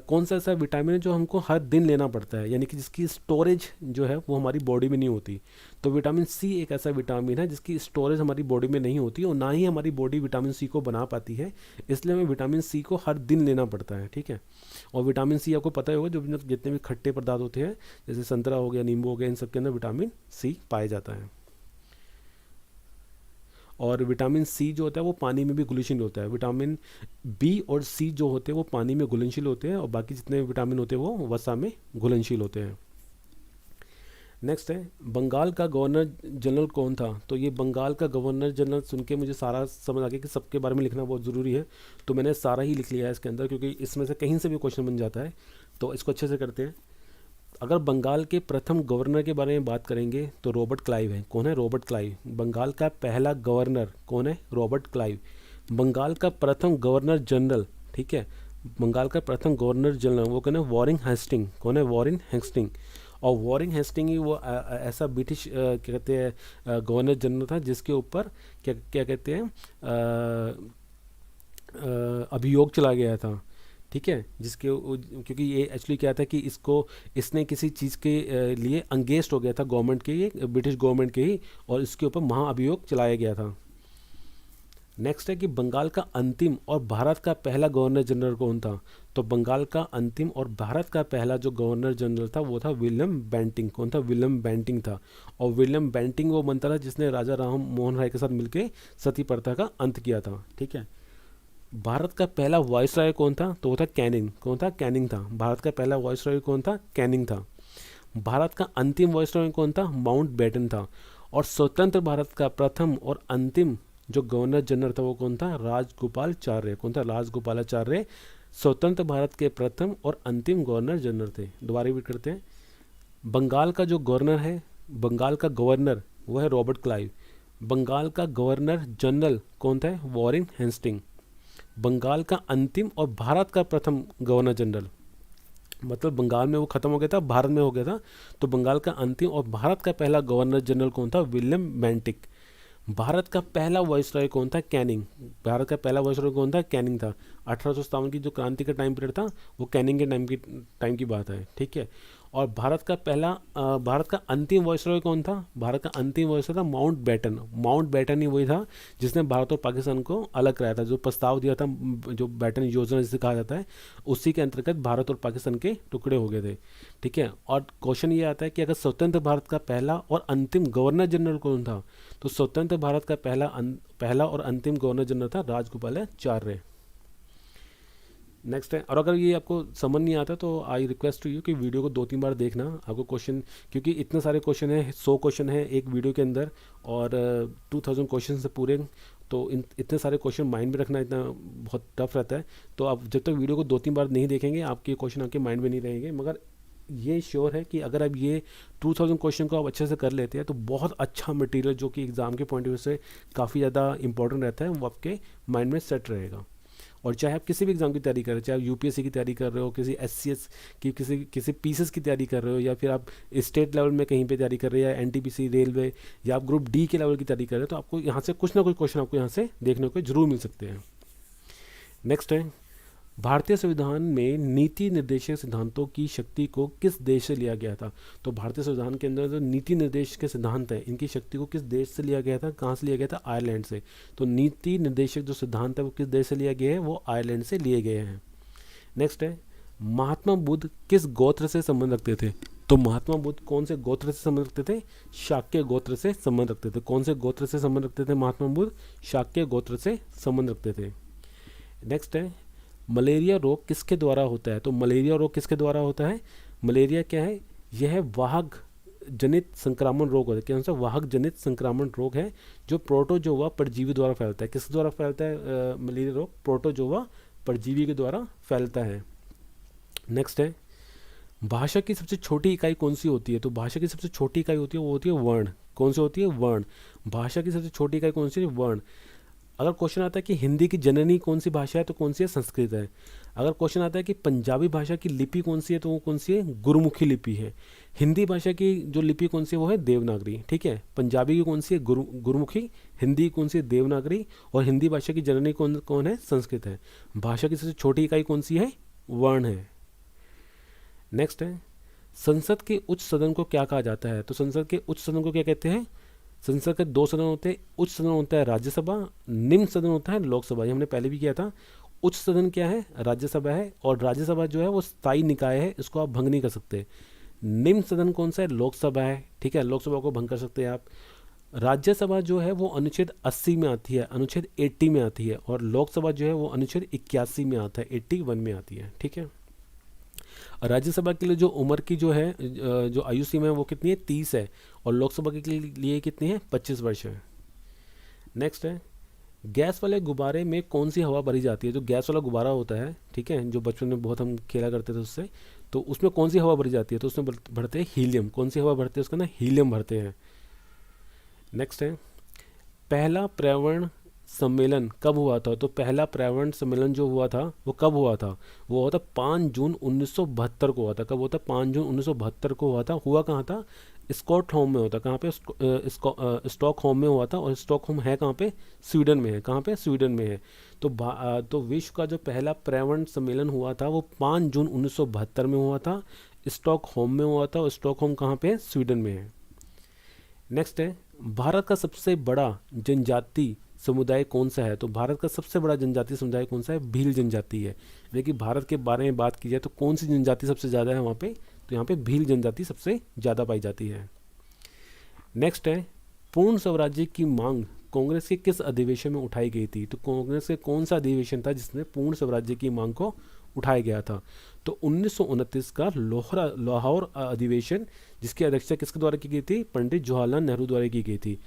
कौन सा ऐसा विटामिन है जो हमको हर दिन लेना पड़ता है, यानी कि जिसकी स्टोरेज जो है वो हमारी बॉडी में नहीं होती? तो विटामिन सी एक ऐसा विटामिन है जिसकी स्टोरेज हमारी बॉडी में नहीं होती और ना ही हमारी बॉडी विटामिन सी को बना पाती है, इसलिए हमें विटामिन सी को हर दिन लेना पड़ता है। ठीक है, और विटामिन सी आपको पता ही होगा, जो जितने भी खट्टे पदार्थ होते हैं जैसे संतरा हो गया, नींबू हो गया, इन सब के अंदर विटामिन सी पाया जाता है। और विटामिन सी जो होता है वो पानी में भी घुलनशील होता है। विटामिन बी और सी जो होते हैं वो पानी में घुलनशील होते हैं और बाकी जितने विटामिन होते हैं वो वसा में घुलनशील होते हैं। नेक्स्ट है, बंगाल का गवर्नर जनरल कौन था? तो ये बंगाल का गवर्नर जनरल सुन के मुझे सारा समझ आ गया कि सबके बारे में लिखना बहुत ज़रूरी है, तो मैंने सारा ही लिख लिया है इसके अंदर, क्योंकि इसमें से कहीं से भी क्वेश्चन बन जाता है। तो इसको अच्छे से करते हैं। अगर बंगाल के प्रथम गवर्नर के बारे में बात करेंगे तो रॉबर्ट क्लाइव है। कौन है? Robert Clive. बंगाल का पहला गवर्नर कौन है? Robert Clive. बंगाल का प्रथम गवर्नर जनरल, ठीक है, बंगाल का प्रथम गवर्नर जनरल वो कौन है? Warren Hasting. कौन है? Warren Hasting. और वॉरेन हेस्टिंग ही वो ऐसा ब्रिटिश क्या कहते हैं गवर्नर जनरल था जिसके ऊपर क्या क्या कहते हैं अभियोग चला गया था। ठीक है, जिसके क्योंकि ये एक्चुअली क्या था कि इसने किसी चीज़ के लिए अंगेस्ट हो गया था गवर्नमेंट के, ये ब्रिटिश गवर्नमेंट के ही, और इसके ऊपर महाअभियोग चलाया गया था। नेक्स्ट है कि बंगाल का अंतिम और भारत का पहला गवर्नर जनरल कौन था? तो बंगाल का अंतिम और भारत का पहला जो गवर्नर जनरल था वो था विलियम बेंटिंग। कौन था? विलियम बेंटिंग था। और विलियम बेंटिंग वो बनता था जिसने राजा राम मोहन राय के साथ मिलकर सती प्रथा का अंत किया था। ठीक है, भारत का पहला वायसराय कौन था? तो वो था कैनिंग। कौन था? कैनिंग था। भारत का पहला वायसराय कौन था? कैनिंग था। भारत का अंतिम वायसराय कौन था? माउंट बैटन था। और स्वतंत्र भारत का प्रथम और अंतिम जो गवर्नर जनरल था वो कौन था? राजगोपालाचार्य। कौन था? राजगोपालाचार्य स्वतंत्र भारत के प्रथम और अंतिम गवर्नर जनरल थे। दोबारा रिपीट करते हैं। बंगाल का जो गवर्नर है, बंगाल का गवर्नर वो है रॉबर्ट क्लाइव। बंगाल का गवर्नर जनरल कौन था? Warren Hasting. बंगाल का अंतिम और भारत का प्रथम गवर्नर जनरल, मतलब बंगाल में वो खत्म हो गया था, भारत में हो गया था, तो बंगाल का अंतिम और भारत का पहला गवर्नर जनरल कौन था? William Bentinck. भारत का पहला वायसराय कौन था? कैनिंग। भारत का पहला वायसराय कौन था? कैनिंग था। 1857 की जो क्रांति का टाइम पीरियड था वो कैनिंग के टाइम की बात है। ठीक है, और भारत का अंतिम वायसराय कौन था? भारत का अंतिम वायसराय था माउंट बैटन। माउंट बैटन ही वही था जिसने भारत और पाकिस्तान को अलग कराया था, जो प्रस्ताव दिया था, जो बैटन योजना जिसे कहा जाता है, उसी के अंतर्गत भारत और पाकिस्तान के टुकड़े हो गए थे। ठीक है, और क्वेश्चन ये आता है कि अगर स्वतंत्र भारत का पहला और अंतिम गवर्नर जनरल कौन था? तो स्वतंत्र भारत का पहला और अंतिम गवर्नर जनरल था राजगोपालाचार्य। नेक्स्ट है, और अगर ये आपको समझ नहीं आता तो आई रिक्वेस्ट टू यू कि वीडियो को 2-3 बार देखना आपको क्वेश्चन, क्योंकि इतने सारे क्वेश्चन हैं, 100 क्वेश्चन है एक वीडियो के अंदर और 2000 क्वेश्चन से पूरे, तो इतने सारे क्वेश्चन माइंड में रखना इतना बहुत टफ रहता है। तो आप जब तक वीडियो को 2-3 बार नहीं देखेंगे आपके क्वेश्चन आपके माइंड में नहीं रहेंगे, मगर ये श्योर है कि अगर आप ये 2000 क्वेश्चन को आप अच्छे से कर लेते हैं तो बहुत अच्छा मटेरियल जो कि एग्ज़ाम के पॉइंट ऑफ व्यू से काफ़ी ज़्यादा इंपॉर्टेंट रहता है वो आपके माइंड में सेट रहेगा। और चाहे आप किसी भी एग्ज़ाम की तैयारी कर रहे हो, चाहे आप यूपीएससी की तैयारी कर रहे हो, किसी एससीएस की किसी किसी पीसीएस की तैयारी कर रहे हो, या फिर आप स्टेट लेवल में कहीं पे तैयारी कर रहे हो, या एनटीपीसी रेलवे, या आप ग्रुप डी के लेवल की तैयारी कर रहे हो, तो आपको यहाँ से कुछ ना कुछ क्वेश्चन आपको यहाँ से देखने को जरूर मिल सकते हैं। नेक्स्ट है, भारतीय संविधान में नीति निर्देशक सिद्धांतों की शक्ति को किस देश से लिया गया था? तो भारतीय संविधान के अंदर जो नीति निर्देश के सिद्धांत है, इनकी शक्ति को किस देश से लिया गया था? कहाँ से लिया गया था? आयरलैंड से। तो नीति निर्देशक जो सिद्धांत है वो किस देश से लिया गया है? वो आयरलैंड से लिए गए हैं। नेक्स्ट है, महात्मा बुद्ध किस गोत्र से संबंध रखते थे? तो महात्मा बुद्ध कौन से गोत्र से संबंध रखते थे? शाक्य गोत्र से संबंध रखते थे। कौन से गोत्र से संबंध रखते थे महात्मा बुद्ध? शाक्य गोत्र से संबंध रखते थे। नेक्स्ट है, मलेरिया रोग किसके द्वारा होता है? तो मलेरिया रोग किसके द्वारा होता है? मलेरिया क्या है? यह वाहक जनित संक्रामण रोग होता है। क्या वाहक जनित संक्रामण रोग है जो प्रोटोजोआ परजीवी द्वारा फैलता है। किस द्वारा फैलता है मलेरिया रोग? प्रोटोजोआ परजीवी के द्वारा फैलता है। नेक्स्ट है, भाषा की सबसे छोटी इकाई कौन सी होती है? तो भाषा की सबसे छोटी इकाई होती है वो होती है वर्ण। कौन सी होती है? वर्ण। भाषा की सबसे छोटी इकाई कौन सी है? वर्ण। अगर क्वेश्चन आता है कि हिंदी की जननी कौन सी भाषा है तो कौन सी है? संस्कृत है। अगर क्वेश्चन आता है कि पंजाबी भाषा की लिपि कौन सी है तो वो कौन सी है? गुरुमुखी लिपि है। हिंदी भाषा की जो लिपि कौन सी है वो है देवनागरी। ठीक है, पंजाबी की कौन सी है? गुरुमुखी। हिंदी की कौन सी है? देवनागरी। और हिंदी भाषा की जननी कौन है? संस्कृत है। भाषा की सबसे छोटी इकाई कौन सी है? वर्ण है। नेक्स्ट है, संसद के उच्च सदन को क्या कहा जाता है? तो संसद के उच्च सदन को क्या कहते हैं? संसद के दो सदन होते हैं। उच्च सदन होता है राज्यसभा, निम्न सदन होता है लोकसभा। ये हमने पहले भी किया था। उच्च सदन क्या है? राज्यसभा है। और राज्यसभा जो है वो स्थायी निकाय है, इसको आप भंग नहीं कर सकते। निम्न सदन कौन सा है? लोकसभा है। ठीक है, लोकसभा को भंग कर सकते हैं आप। राज्यसभा जो है वो अनुच्छेद 80 में आती है, अनुच्छेद 80 में आती है। और लोकसभा जो है वो अनुच्छेद 81 में आता है, 81 में आती है। ठीक है, राज्यसभा के लिए जो उम्र की जो है जो आयु सीमा है वो कितनी है? 30 है। और लोकसभा के लिए कितनी है? 25 वर्ष है। नेक्स्ट है, गैस वाले गुब्बारे में कौन सी हवा भरी जाती है? जो गैस वाला गुब्बारा होता है, ठीक है, जो बचपन में बहुत हम खेला करते थे उससे, तो उसमें कौन सी हवा भरी जाती है? तो उसमें भरते हैं हीलियम। कौन सी हवा भरते हैं? उसका ना हीलियम भरते हैं। नेक्स्ट है, पहला पर्यावरण सम्मेलन कब हुआ था? तो पहला पर्यावरण सम्मेलन जो हुआ था वो कब हुआ था? वो हुआ था 5 जून 1972 को हुआ था। कब हुआ था? 5 जून 1972 को हुआ था। हुआ कहाँ था? स्टॉकहोम में होता। कहाँ पे? स्टॉकहोम में हुआ था। और स्टॉकहोम है कहाँ पे? स्वीडन में है। कहाँ पे? स्वीडन में है। तो विश्व का जो पहला पर्यावरण सम्मेलन हुआ था वो 5 जून 1972 में हुआ था, स्टॉकहोम में हुआ था। और स्टॉकहोम कहाँ पे है? स्वीडन में है। नेक्स्ट है, भारत का सबसे बड़ा जनजाति समुदाय कौन सा है? तो भारत का सबसे बड़ा जनजातीय समुदाय कौन सा है? भील जनजाति है। लेकिन भारत के बारे में बात की जाए तो कौन सी जनजाति सबसे ज़्यादा है वहाँ पे? तो यहाँ पे भील जनजाति सबसे ज़्यादा पाई जाती है। नेक्स्ट है, पूर्ण स्वराज्य की मांग कांग्रेस के किस अधिवेशन में उठाई गई थी? तो कांग्रेस के कौन सा अधिवेशन था जिसमें पूर्ण स्वराज्य की मांग को उठाया गया था? तो 1929 का लाहौर अधिवेशन, जिसकी अध्यक्षता किसके द्वारा की गई थी? पंडित जवाहरलाल नेहरू द्वारा की गई थी।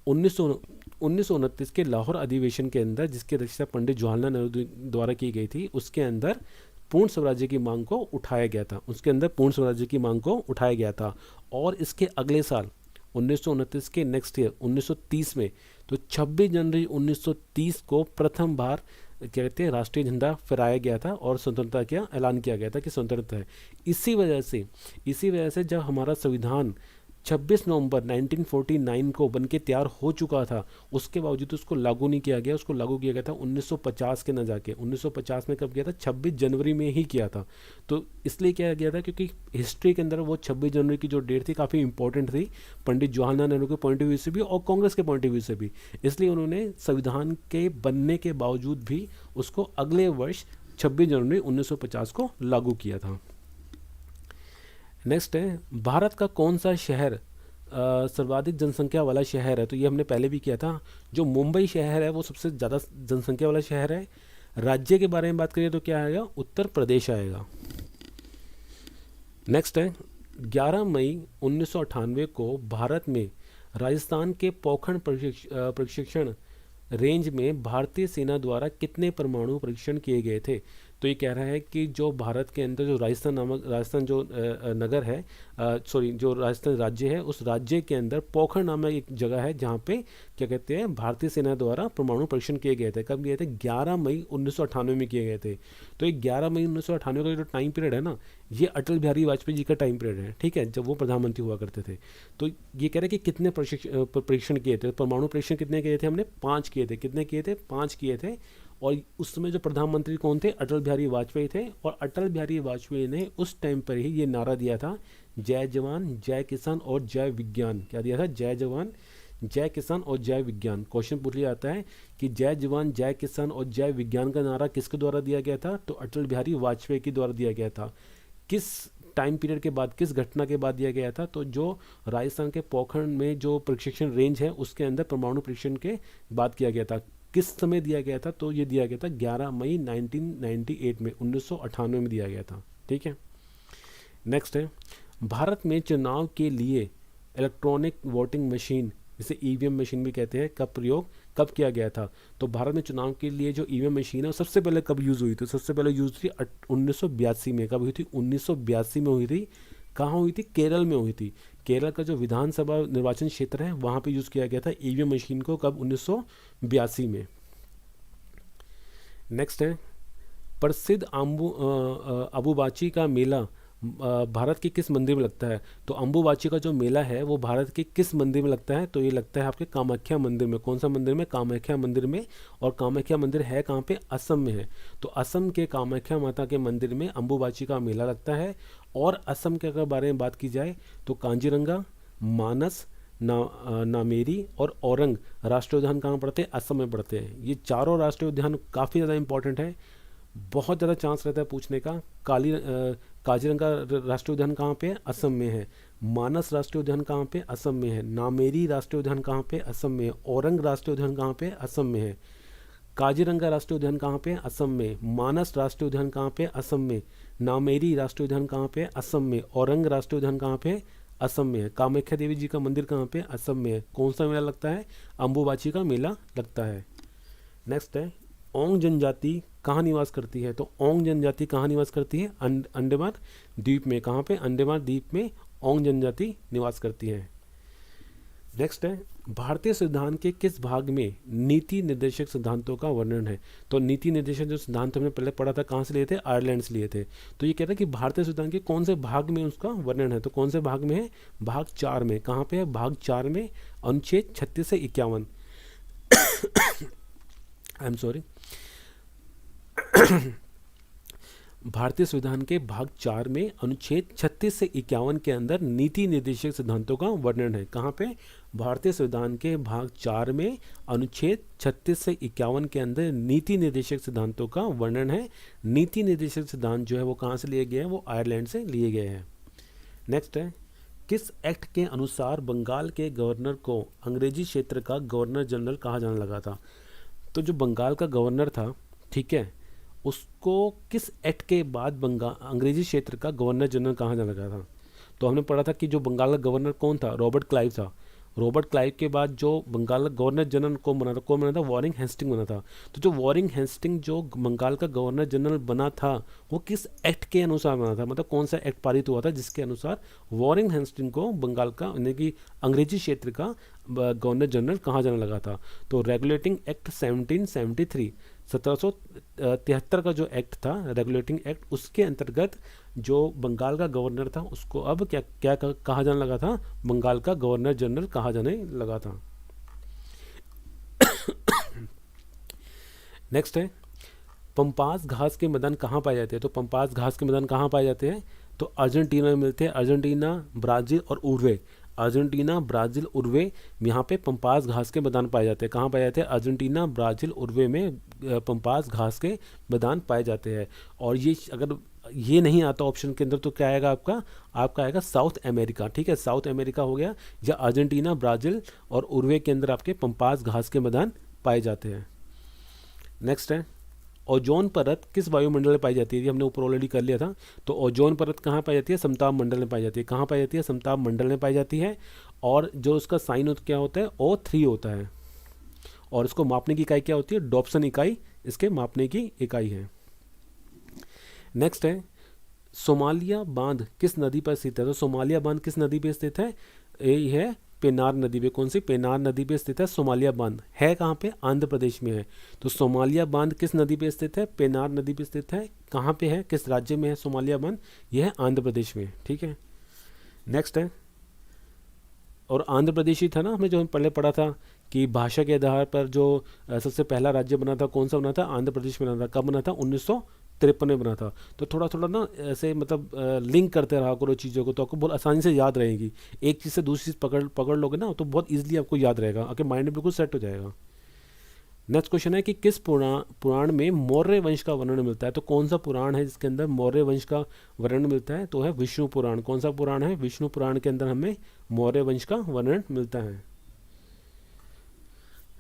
1929 के लाहौर अधिवेशन के अंदर, जिसकी अध्यक्षता पंडित जवाहरलाल नेहरू द्वारा की गई थी, उसके अंदर पूर्ण स्वराज्य की मांग को उठाया गया था। उसके अंदर पूर्ण स्वराज्य की मांग को उठाया गया था। और इसके अगले साल 1929 के नेक्स्ट ईयर 1930 में, तो 26 जनवरी 1930 को प्रथम बार क्या कहते हैं राष्ट्रीय झंडा फहराया गया था और स्वतंत्रता का ऐलान किया गया था कि स्वतंत्रता है। इसी वजह से जब हमारा संविधान 26 नवंबर 1949 को बनके तैयार हो चुका था, उसके बावजूद उसको लागू नहीं किया गया। उसको लागू किया गया था 1950 के न जाके। 1950 में कब किया था? 26 जनवरी में ही किया था। तो इसलिए किया गया था क्योंकि हिस्ट्री के अंदर वो 26 जनवरी की जो डेट थी काफ़ी इंपॉर्टेंट थी, पंडित जवाहरलाल नेहरू के पॉइंट ऑफ व्यू से भी और कांग्रेस के पॉइंट ऑफ व्यू से भी। इसलिए उन्होंने संविधान के बनने के बावजूद भी उसको अगले वर्ष 26 जनवरी 1950 को लागू किया था। नेक्स्ट है, भारत का कौन सा शहर सर्वाधिक जनसंख्या वाला शहर है? तो ये हमने पहले भी किया था। जो मुंबई शहर है वो सबसे ज़्यादा जनसंख्या वाला शहर है। राज्य के बारे में बात करिए तो क्या आएगा? उत्तर प्रदेश आएगा। नेक्स्ट है, 11 मई 1998 को भारत में राजस्थान के पोखरण प्रशिक्षण रेंज में भारतीय सेना द्वारा कितने परमाणु परीक्षण किए गए थे? तो ये कह रहा है कि जो भारत के अंदर जो राजस्थान जो नगर है, सॉरी जो राजस्थान राज्य है, उस राज्य के अंदर पोखरण नामक एक जगह है जहाँ पे क्या कहते हैं भारतीय सेना द्वारा परमाणु परीक्षण किए गए थे। कब किए थे? 11 मई 1998 में किए गए थे। तो ये 11 मई 1998 का जो टाइम पीरियड है ना, ये अटल बिहारी वाजपेयी जी का टाइम पीरियड है, ठीक है, जब वो प्रधानमंत्री हुआ करते थे। तो ये कह रहे हैं कि कितने परीक्षण किए थे? परमाणु परीक्षण कितने किए थे हमने? 5 किए थे। कितने किए थे? 5 किए थे। और उस समय जो प्रधानमंत्री कौन थे? अटल बिहारी वाजपेयी थे। और अटल बिहारी वाजपेयी ने उस टाइम पर ही ये नारा दिया था, जय जवान जय किसान और जय विज्ञान। क्या दिया था? जय जवान जय किसान और जय विज्ञान। क्वेश्चन पूछ लिया जाता है कि जय जवान जय किसान और जय विज्ञान का नारा किसके द्वारा दिया गया था? तो अटल बिहारी वाजपेयी के द्वारा दिया गया था। किस टाइम पीरियड के बाद, किस घटना के बाद दिया गया था? तो जो राजस्थान के पोखरण में जो प्रशिक्षण रेंज है उसके अंदर परमाणु परीक्षण के बाद किया गया था। किस समय दिया गया था? तो ये दिया गया था 11 मई 1998 में, 1998 में दिया गया था, ठीक है। नेक्स्ट है, भारत में चुनाव के लिए इलेक्ट्रॉनिक वोटिंग मशीन, जिसे ईवीएम मशीन भी कहते हैं, का प्रयोग कब किया गया था? तो भारत में चुनाव के लिए जो ईवीएम मशीन है वो सबसे पहले कब यूज़ हुई थी? सबसे पहले यूज़ थी 1982 में। कब हुई थी? 1982 में हुई थी। कहाँ हुई थी? केरल में हुई थी। केरल का जो विधानसभा निर्वाचन क्षेत्र है वहाँ पे यूज़ किया गया था ईवीएम मशीन को। कब? 1982 में। नेक्स्ट है, प्रसिद्ध अम्बुबाची का मेला भारत के किस मंदिर में लगता है? तो अम्बुबाची का जो मेला है वो भारत के किस मंदिर में लगता है? तो ये लगता है आपके कामाख्या मंदिर में। कौन सा मंदिर में? कामाख्या मंदिर में। और कामाख्या मंदिर है कहाँ पे? असम में है। तो असम के कामाख्या माता के मंदिर में अम्बुबाची का मेला लगता है। और असम के अगर बारे में बात की जाए तो कांजीरंगा, मानस, नामेरी और औरंग राष्ट्रीय उद्यान कहाँ पड़ते हैं? असम में पड़ते हैं। ये चारों राष्ट्रीय उद्यान काफ़ी ज़्यादा इंपॉर्टेंट है, बहुत ज़्यादा चांस रहता है पूछने का। काजीरंगा राष्ट्रीय उद्यान कहाँ पे है? असम में है। मानस राष्ट्रीय उद्यान कहाँ पे? असम में है। नामेरी राष्ट्रीय उद्यान कहाँ पे? असम में है। औरंग राष्ट्रीय उद्यान कहाँ पे? असम में है। काजीरंगा राष्ट्रीय उद्यान कहाँ पे? असम में। मानस राष्ट्रीय उद्यान कहाँ पे? असम में। नामेरी राष्ट्रीय उद्यान कहाँ पे? असम में। औरंग राष्ट्रीय उद्यान कहाँ पे? असम में है। कामाख्या देवी जी का मंदिर कहाँ पे? असम में है। कौन सा मेला लगता है? अम्बुबाची का मेला लगता है। नेक्स्ट है, ओंग जनजाति कहाँ निवास करती है? तो ओंग जनजाति कहाँ निवास करती है? अंडमान द्वीप में। कहाँ पे? अंडमान द्वीप में ओंग जनजाति निवास करती है। नेक्स्ट है, भारतीय संविधान के किस भाग में नीति निर्देशक सिद्धांतों का वर्णन है? तो नीति निर्देशक जो सिद्धांत हमने पहले पढ़ा था कहाँ से लिए थे? आयरलैंड से लिए थे। तो ये कहता है कि भारतीय संविधान के कौन से भाग में उसका वर्णन है? तो कौन से भाग में है? भाग 4 में। कहाँ पे है? भाग 4 में, अनुच्छेद 36 से 51। I am sorry. भारतीय संविधान के भाग 4 में अनुच्छेद 36 से 51 के अंदर नीति निर्देशक सिद्धांतों का वर्णन है। कहाँ पे? भारतीय संविधान के भाग 4 में अनुच्छेद 36 से 51 के अंदर नीति निर्देशक सिद्धांतों का वर्णन है। नीति निर्देशक सिद्धांत जो है वो कहाँ से लिए गए हैं? वो आयरलैंड से लिए गए हैं। नेक्स्ट है, किस एक्ट के अनुसार बंगाल के गवर्नर को अंग्रेजी क्षेत्र का गवर्नर जनरल कहा जाने लगा था? तो जो बंगाल का गवर्नर था, ठीक है, उसको किस एक्ट के बाद बंगाल अंग्रेजी क्षेत्र का गवर्नर जनरल कहा जाने लगा था? तो हमने पढ़ा था कि जो बंगाल का गवर्नर कौन था? रॉबर्ट क्लाइव था। रॉबर्ट क्लाइव के बाद जो बंगाल का गवर्नर जनरल कौन बना था? वॉरेन हेस्टिंग बना था। तो जो वॉरेन हेस्टिंग जो बंगाल का गवर्नर जनरल बना था वो किस एक्ट के अनुसार बना था? मतलब कौन सा एक्ट पारित हुआ था जिसके अनुसार वॉरेन हेस्टिंग को बंगाल का यानी कि अंग्रेजी क्षेत्र का गवर्नर जनरल कहा जाने लगा था? तो रेगुलेटिंग एक्ट 1773, 1773 का जो एक्ट था रेगुलेटिंग एक्ट, उसके अंतर्गत जो बंगाल का गवर्नर था उसको अब क्या क्या कहा जाने लगा था? बंगाल का गवर्नर जनरल कहा जाने लगा था। नेक्स्ट है, पंपास घास के मैदान कहाँ पाए जाते हैं? तो पंपास घास के मैदान कहाँ पाए जाते हैं? तो अर्जेंटीना में मिलते हैं। अर्जेंटीना, ब्राज़ील और उरुग्वे। अर्जेंटीना, ब्राज़ील, उरुग्वे, यहाँ पे पंपास घास के मैदान पाए जाते हैं। कहाँ पाए जाते हैं? अर्जेंटीना, ब्राज़ील, उरुग्वे में पंपास घास के मैदान पाए जाते हैं। और ये अगर ये नहीं आता ऑप्शन के अंदर तो क्या आएगा आपका? आपका आएगा साउथ अमेरिका। ठीक है, साउथ अमेरिका हो गया, या अर्जेंटीना, ब्राज़ील और उरुग्वे के अंदर आपके पंपास घास के मैदान पाए जाते हैं। नेक्स्ट है, ओजोन परत किस वायुमंडल में पाई जाती है? ये हमने ऊपर ऑलरेडी कर लिया था। तो ओजोन परत कहाँ पाई जाती है? समताप मंडल में पाई जाती है। कहाँ पाई जाती है? समताप मंडल में पाई जाती है। और जो उसका साइन क्या होता है? O3 होता है। और इसको मापने की इकाई क्या होती है? डॉप्सन इकाई इसके मापने की इकाई है। नेक्स्ट है सोमालिया बांध किस नदी पर स्थित है? तो सोमालिया बांध किस नदी पे स्थित है? ये है पेनार नदी पे। कौन सी? पेनार नदी पे स्थित है सोमालिया बांध। है कहाँ पे? आंध्र प्रदेश में है। तो सोमालिया बांध किस नदी पे स्थित है? पेनार नदी पे स्थित है। कहाँ पे है, किस राज्य में है सोमालिया बांध? यह है आंध्र प्रदेश में। ठीक है, नेक्स्ट है, और आंध्र प्रदेश ही था ना हमें जो हम पहले पढ़ा था कि भाषा के आधार पर जो सबसे पहला राज्य बना था, कौन सा बना था? आंध्र प्रदेश में बना था। कब बना था? 1953 में बना था। तो थोड़ा थोड़ा ना ऐसे मतलब लिंक करते रहा करो चीज़ों को, तो आपको बहुत आसानी से याद रहेगी। एक चीज़ से दूसरी चीज़ पकड़ पकड़ लोगे ना तो बहुत ईजिली आपको याद रहेगा, आपके माइंड में बिल्कुल सेट हो जाएगा। नेक्स्ट क्वेश्चन है कि किस पुराण में मौर्य वंश का वर्णन मिलता है? तो कौन सा पुराण है जिसके अंदर मौर्य वंश का वर्णन मिलता है? तो है विष्णु पुराण। कौन सा पुराण है? विष्णु पुराण के अंदर हमें मौर्य वंश का वर्णन मिलता है।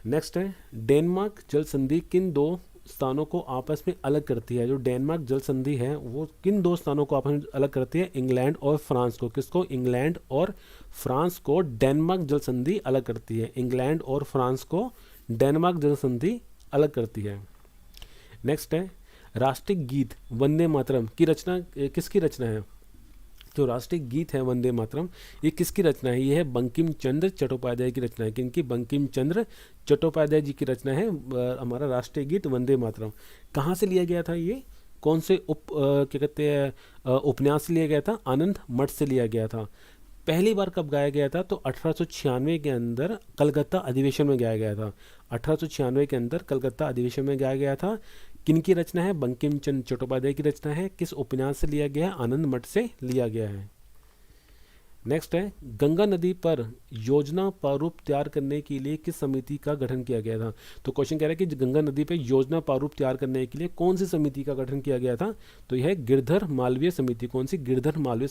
नेक्स्ट है डेनमार्क जल संधि किन दो स्थानों को आपस में अलग करती है? जो डेनमार्क जल संधि है वो किन दो स्थानों को आपस में अलग करती है? इंग्लैंड और फ्रांस को। किसको? इंग्लैंड और फ्रांस को डेनमार्क जल संधि अलग करती है। इंग्लैंड और फ्रांस को डेनमार्क जल संधि अलग करती है। नेक्स्ट है राष्ट्रीय गीत वंदे मातरम की रचना किसकी रचना है? जो राष्ट्रीय गीत है वंदे मातरम, ये किसकी रचना है? ये है बंकिम चंद्र चट्टोपाध्याय की रचना है। किनकी? बंकिम चंद्र चट्टोपाध्याय जी की रचना है हमारा राष्ट्रीय गीत वंदे मातरम। कहाँ से लिया गया था ये? कौन से क्या कहते हैं उपन्यास से लिया गया था? आनंद मठ से लिया गया था। पहली बार कब गाया गया था? तो 1896 के अंदर कलकत्ता अधिवेशन में गाया गया था। 1896 के अंदर कलकत्ता अधिवेशन में गाया गया था। किनकी रचना है? बंकिम चंद्र चट्टोपाध्याय की रचना है। किस उपन्यास से लिया गया है? आनंद मठ से लिया गया है। नेक्स्ट है गंगा नदी पर योजना प्रारूप तैयार करने के लिए किस समिति का गठन किया गया था? तो क्वेश्चन कह रहा है कि गंगा नदी पर योजना प्रारूप तैयार करने के लिए कौन सी समिति का गठन किया गया था? तो यह है गिरधर मालवीय समिति। कौन सी? गिरधर मालवीय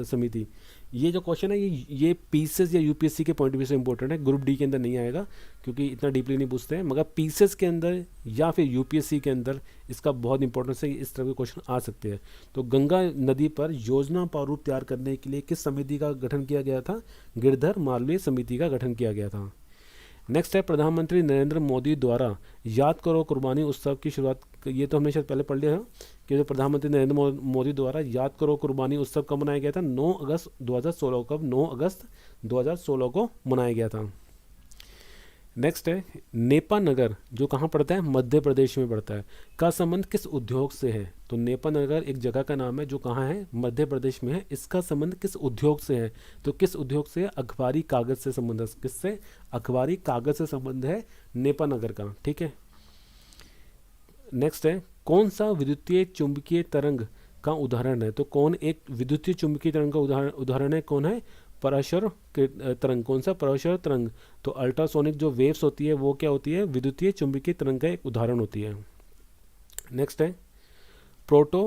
समिति। ये जो क्वेश्चन है ये पीसेस या यूपीएससी के पॉइंट ऑफ व्यू से इंपॉर्टेंट है। ग्रुप डी के अंदर नहीं आएगा क्योंकि इतना डीपली नहीं पूछते हैं, मगर पीसेस के अंदर या फिर यूपीएससी के अंदर इसका बहुत इंपॉर्टेंस है। इस तरह के क्वेश्चन आ सकते हैं। तो गंगा नदी पर योजना प्रारूप तैयार करने के लिए किस समिति का गठन किया गया था? गिरधर मालवीय समिति का गठन किया गया था। नेक्स्ट है प्रधानमंत्री नरेंद्र मोदी द्वारा याद करो कुर्बानी उत्सव की शुरुआत। ये तो हमने शायद पहले पढ़ लिया है कि जो प्रधानमंत्री नरेंद्र मोदी द्वारा याद करो कुर्बानी उत्सव कब मनाया गया था? 9 अगस्त 2016। कब? 9 अगस्त 2016 को मनाया गया था। नेक्स्ट है नेपा नगर जो कहाँ पड़ता है? मध्य प्रदेश में पड़ता है। का संबंध किस उद्योग से है? तो नेपा नगर एक जगह का नाम है जो कहाँ है? मध्य प्रदेश में है। इसका संबंध किस उद्योग से है? तो किस उद्योग से? अखबारी कागज से संबंध है। किससे? अखबारी कागज से संबंध है नेपा नगर का। ठीक है, नेक्स्ट है कौन सा विद्युतीय चुंबकीय तरंग का उदाहरण है? तो कौन एक विद्युतीय चुंबकीय तरंग का उदाहरण है? कौन है? पराशर तरंग। कौन सा? पराशर तरंग। तो अल्ट्रासोनिक जो वेव्स होती है वो क्या होती है? विद्युतीय चुंबकीय तरंग का एक उदाहरण होती है। नेक्स्ट है प्रोटो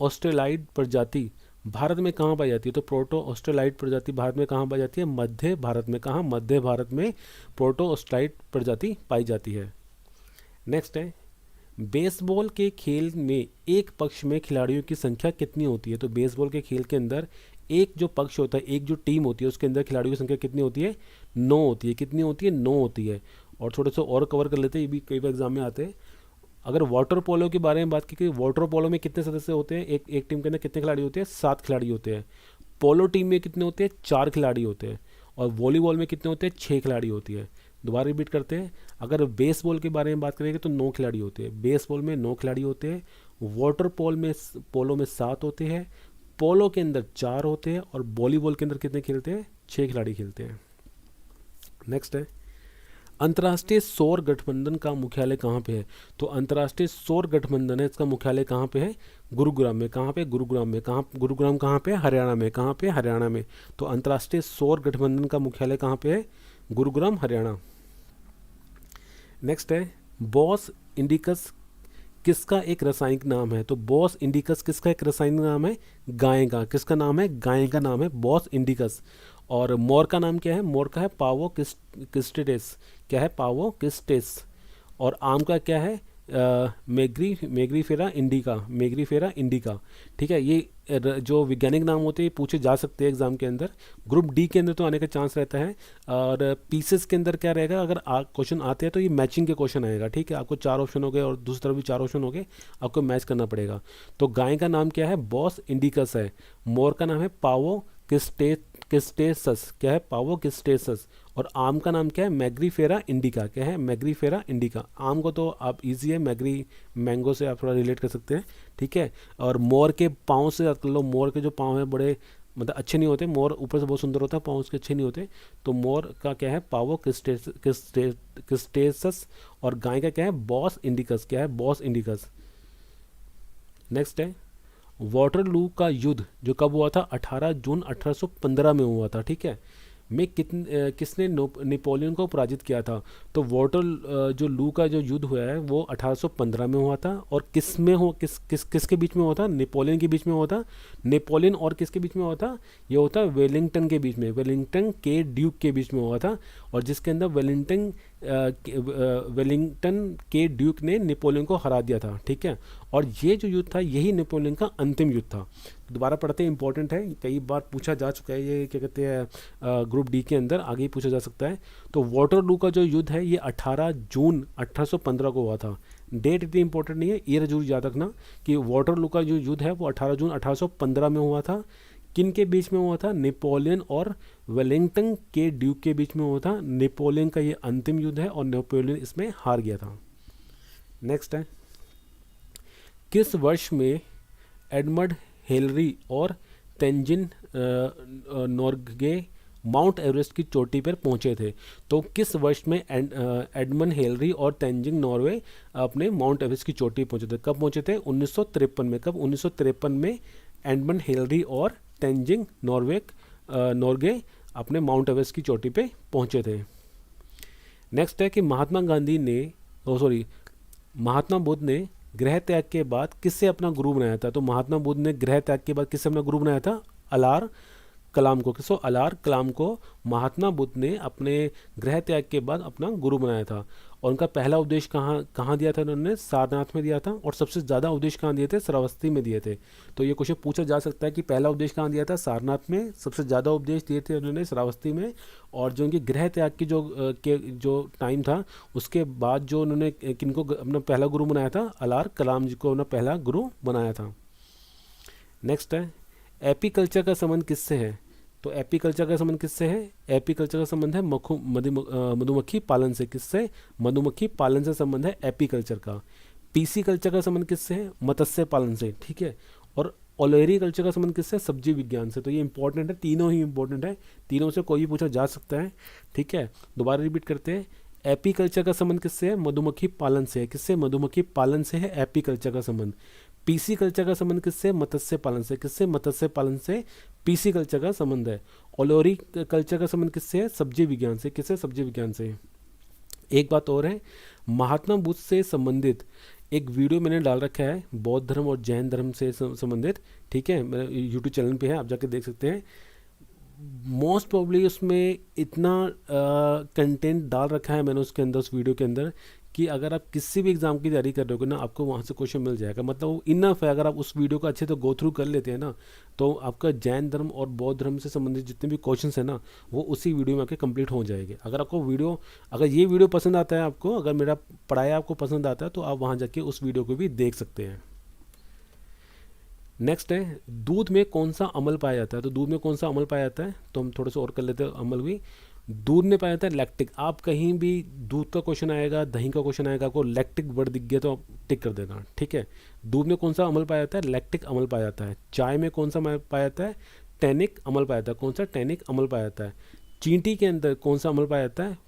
ऑस्ट्रेलाइड प्रजाति भारत में कहाँ पाई जाती है? तो प्रोटो ऑस्ट्रेलाइड प्रजाति भारत में कहाँ पाई जाती है? मध्य भारत में। कहाँ? मध्य भारत में प्रोटो ऑस्ट्रेलाइड प्रजाति पाई जाती है। नेक्स्ट है बेसबॉल के खेल में एक पक्ष में खिलाड़ियों की संख्या कितनी होती है? तो बेसबॉल के खेल के अंदर एक जो पक्ष होता है, एक जो टीम होती है, उसके अंदर खिलाड़ियों की संख्या कितनी होती है? 9 होती है। कितनी होती है? 9 होती है। और थोड़े से और कवर कर लेते हैं, ये भी कई बार एग्जाम में आते हैं। अगर वाटर पोलो के बारे में बात की, वाटर पोलो में कितने सदस्य होते हैं? एक टीम के अंदर कितने खिलाड़ी होते हैं? 7 खिलाड़ी होते हैं। पोलो टीम में कितने होते हैं? 4 खिलाड़ी होते हैं। और वॉलीबॉल में कितने होते हैं? 6 खिलाड़ी होती है। दोबारा रिपीट करते हैं, अगर बेसबॉल के बारे में बात करेंगे तो 9 खिलाड़ी होते हैं। बेसबॉल में 9 खिलाड़ी होते हैं। वाटर पोलो में 7 होते हैं। पोलो के अंदर 4 होते हैं। और वॉलीबॉल के अंदर कितने खेलते हैं? 6 खिलाड़ी खेलते हैं। नेक्स्ट है अंतर्राष्ट्रीय सौर गठबंधन का मुख्यालय कहाँ पे है? तो अंतर्राष्ट्रीय सौर गठबंधन है, इसका मुख्यालय कहाँ पे है? गुरुग्राम में। कहाँ पे? गुरुग्राम में। कहाँ? गुरुग्राम कहाँ पे? हरियाणा में। कहाँ पे? हरियाणा में। तो अंतर्राष्ट्रीय सौर गठबंधन का मुख्यालय कहाँ पे है? गुरुग्राम, हरियाणा। नेक्स्ट है बॉस इंडिकस किसका एक रासायनिक नाम है? तो बॉस इंडिकस किसका एक रासायनिक नाम है? गाय का। किसका नाम है? गाय का नाम है बॉस इंडिकस। और मोर का नाम क्या है? मोर का है पावोकिस्टेस। क्या है? पावोकिस्टेस। और आम का क्या है? मेग्रीफेरा इंडिका। ठीक है, ये जो वैज्ञानिक नाम होते हैं पूछे जा सकते हैं एग्जाम के अंदर। ग्रुप डी के अंदर तो आने का चांस रहता है। और पीसेस के अंदर क्या रहेगा, अगर क्वेश्चन आते हैं तो ये मैचिंग के क्वेश्चन आएगा। ठीक है, आपको 4 ऑप्शन हो गए और दूसरी तरफ भी 4 ऑप्शन हो गए, आपको मैच करना पड़ेगा। तो गाय का नाम क्या है, बॉस इंडिकस है। मोर का नाम है पावो किस्टेसस, क्या है, पावो किस्टेसस। और आम का नाम क्या है, मैग्रीफेरा इंडिका, क्या है, मैग्रीफेरा इंडिका। आम को तो आप इजी है, मैंगो से आप थोड़ा रिलेट कर सकते हैं। ठीक है, और मोर के पाँव से याद कर लो, मोर के जो पाँव हैं बड़े मतलब अच्छे नहीं होते, मोर ऊपर से बहुत सुंदर होता है, पाँव उसके अच्छे नहीं होते। तो मोर का क्या है, पावो किस्टेसस। और गाय का क्या है, बॉस इंडिकस, क्या है, बॉस इंडिकस। नेक्स्ट है वाटरलू का युद्ध जो कब हुआ था, 18 जून 1815 में हुआ था। ठीक है, किसने नेपोलियन को पराजित किया था। तो जो लू का जो युद्ध हुआ है वो 1815 में हुआ था। और किसके बीच में हुआ था, नेपोलियन के बीच में हुआ था। नेपोलियन और किसके बीच में हुआ था, ये होता है वेलिंगटन के बीच में, वेलिंगटन के ड्यूक के बीच में हुआ था। और जिसके अंदर वेलिंगटन के ड्यूक ने नेपोलियन को हरा दिया था। ठीक है, और ये जो युद्ध था यही नेपोलियन का अंतिम युद्ध था। दोबारा पढ़ते हैं, इंपॉर्टेंट है, कई बार पूछा जा चुका है ये, क्या कहते हैं ग्रुप डी के अंदर, आगे ही पूछा जा सकता है। तो वाटरलू का जो युद्ध है ये 18 जून 1815 को हुआ था। डेट इतनी इंपॉर्टेंट नहीं है, ये जरूर याद रखना कि वाटरलू का जो युद्ध है वो 18 जून 1815 में हुआ था। किन के बीच में हुआ था, नेपोलियन और वेलिंगटन के ड्यूक के बीच में हुआ था। नेपोलियन का ये अंतिम युद्ध है और नेपोलियन इसमें हार गया था। नेक्स्ट है, किस वर्ष में एडमंड हिलरी और तेंजिन नोर्गे माउंट एवरेस्ट की चोटी पर पहुंचे थे। तो किस वर्ष में एडमंड हिलरी और तेंजिन नॉर्वे अपने माउंट एवरेस्ट की चोटी पहुंचे थे, कब पहुंचे थे, 1953 में। कब, 1953 में एडमंड हिलरी और तेंजिन नॉर्गे अपने माउंट एवरेस्ट की चोटी पे पहुंचे थे। नेक्स्ट है कि महात्मा बुद्ध ने गृह त्याग के बाद किससे अपना गुरु बनाया था। तो महात्मा बुद्ध ने गृह त्याग के बाद किससे अपना गुरु बनाया था, अलार कलाम को। किसको, अलार कलाम को महात्मा बुद्ध ने अपने गृह त्याग के बाद अपना गुरु बनाया था। और उनका पहला उपदेश कहाँ दिया था, उन्होंने सारनाथ में दिया था। और सबसे ज़्यादा उपदेश कहाँ दिए थे, श्रावस्ती में दिए थे। तो ये क्वेश्चन पूछा जा सकता है कि पहला उपदेश कहाँ दिया था, सारनाथ में। सबसे ज़्यादा उपदेश दिए थे उन्होंने श्रावस्ती में। और जो उनकी गृह त्याग की जो टाइम था उसके बाद जो उन्होंने किनको अपना पहला गुरु बनाया था, अलार कलाम जी को अपना पहला गुरु बनाया था। नेक्स्ट है, एपीकल्चर का संबंध किससे है। तो एपीकल्चर का संबंध किससे है, एपीकल्चर का संबंध है मधुमक्खी पालन से। किससे, मधुमक्खी पालन से संबंध है एपीकल्चर का। पीसी कल्चर का संबंध किससे है, मत्स्य पालन से। ठीक है, और ओलेरी कल्चर का संबंध किससे, सब्जी विज्ञान से। तो ये इंपॉर्टेंट है, तीनों ही इंपॉर्टेंट है, तीनों से कोई भी पूछा जा सकता है। ठीक है, दोबारा रिपीट करते हैं, एपीकल्चर का संबंध किससे है, मधुमक्खी पालन से है। किससे, मधुमक्खी पालन से है एपीकल्चर का संबंध। पीसी कल्चर का संबंध किससे, मत्स्य पालन से। किससे, मत्स्य पालन से पीसी कल्चर का संबंध है। ओलोरी कल्चर का संबंध किससे है, सब्जी विज्ञान से। किससे, सब्जी विज्ञान से। एक बात और है, महात्मा बुद्ध से संबंधित एक वीडियो मैंने डाल रखा है, बौद्ध धर्म और जैन धर्म से संबंधित। ठीक है, मेरे यूट्यूब चैनल पे है, आप जाके देख सकते हैं। मोस्ट प्रॉब्ली उसमें इतना कंटेंट डाल रखा है मैंने उसके अंदर, उस वीडियो के अंदर, कि अगर आप किसी भी एग्ज़ाम की तैयारी कर रहे हो ना, आपको वहाँ से क्वेश्चन मिल जाएगा। मतलब वो इनफ है, अगर आप उस वीडियो को अच्छे से गो थ्रू कर लेते हैं ना, तो आपका जैन धर्म और बौद्ध धर्म से संबंधित जितने भी क्वेश्चंस हैं ना, वो उसी वीडियो में आपके कंप्लीट हो जाएंगे। अगर ये वीडियो पसंद आता है आपको, अगर मेरा पढ़ाया आपको पसंद आता है, तो आप वहाँ जाके उस वीडियो को भी देख सकते हैं। नेक्स्ट है, दूध में कौन सा अम्ल पाया जाता है। तो दूध में कौन सा अम्ल पाया जाता है, तो हम थोड़ा सा और कर लेते हैं अम्ल भी। दूध में पाया जाता है लैक्टिक। आप कहीं भी दूध का क्वेश्चन आएगा, दही का क्वेश्चन आएगा, आपको लैक्टिक वर्ड दिख गया तो आप टिक कर देना। ठीक है, दूध में कौन सा अम्ल पाया जाता है, लैक्टिक अम्ल पाया जाता है। चाय में कौन सा पाया जाता है, टैनिक अम्ल पाया जाता है। कौन सा, टैनिक अम्ल पाया जाता है। चींटी के अंदर कौन सा अम्ल पाया जाता है,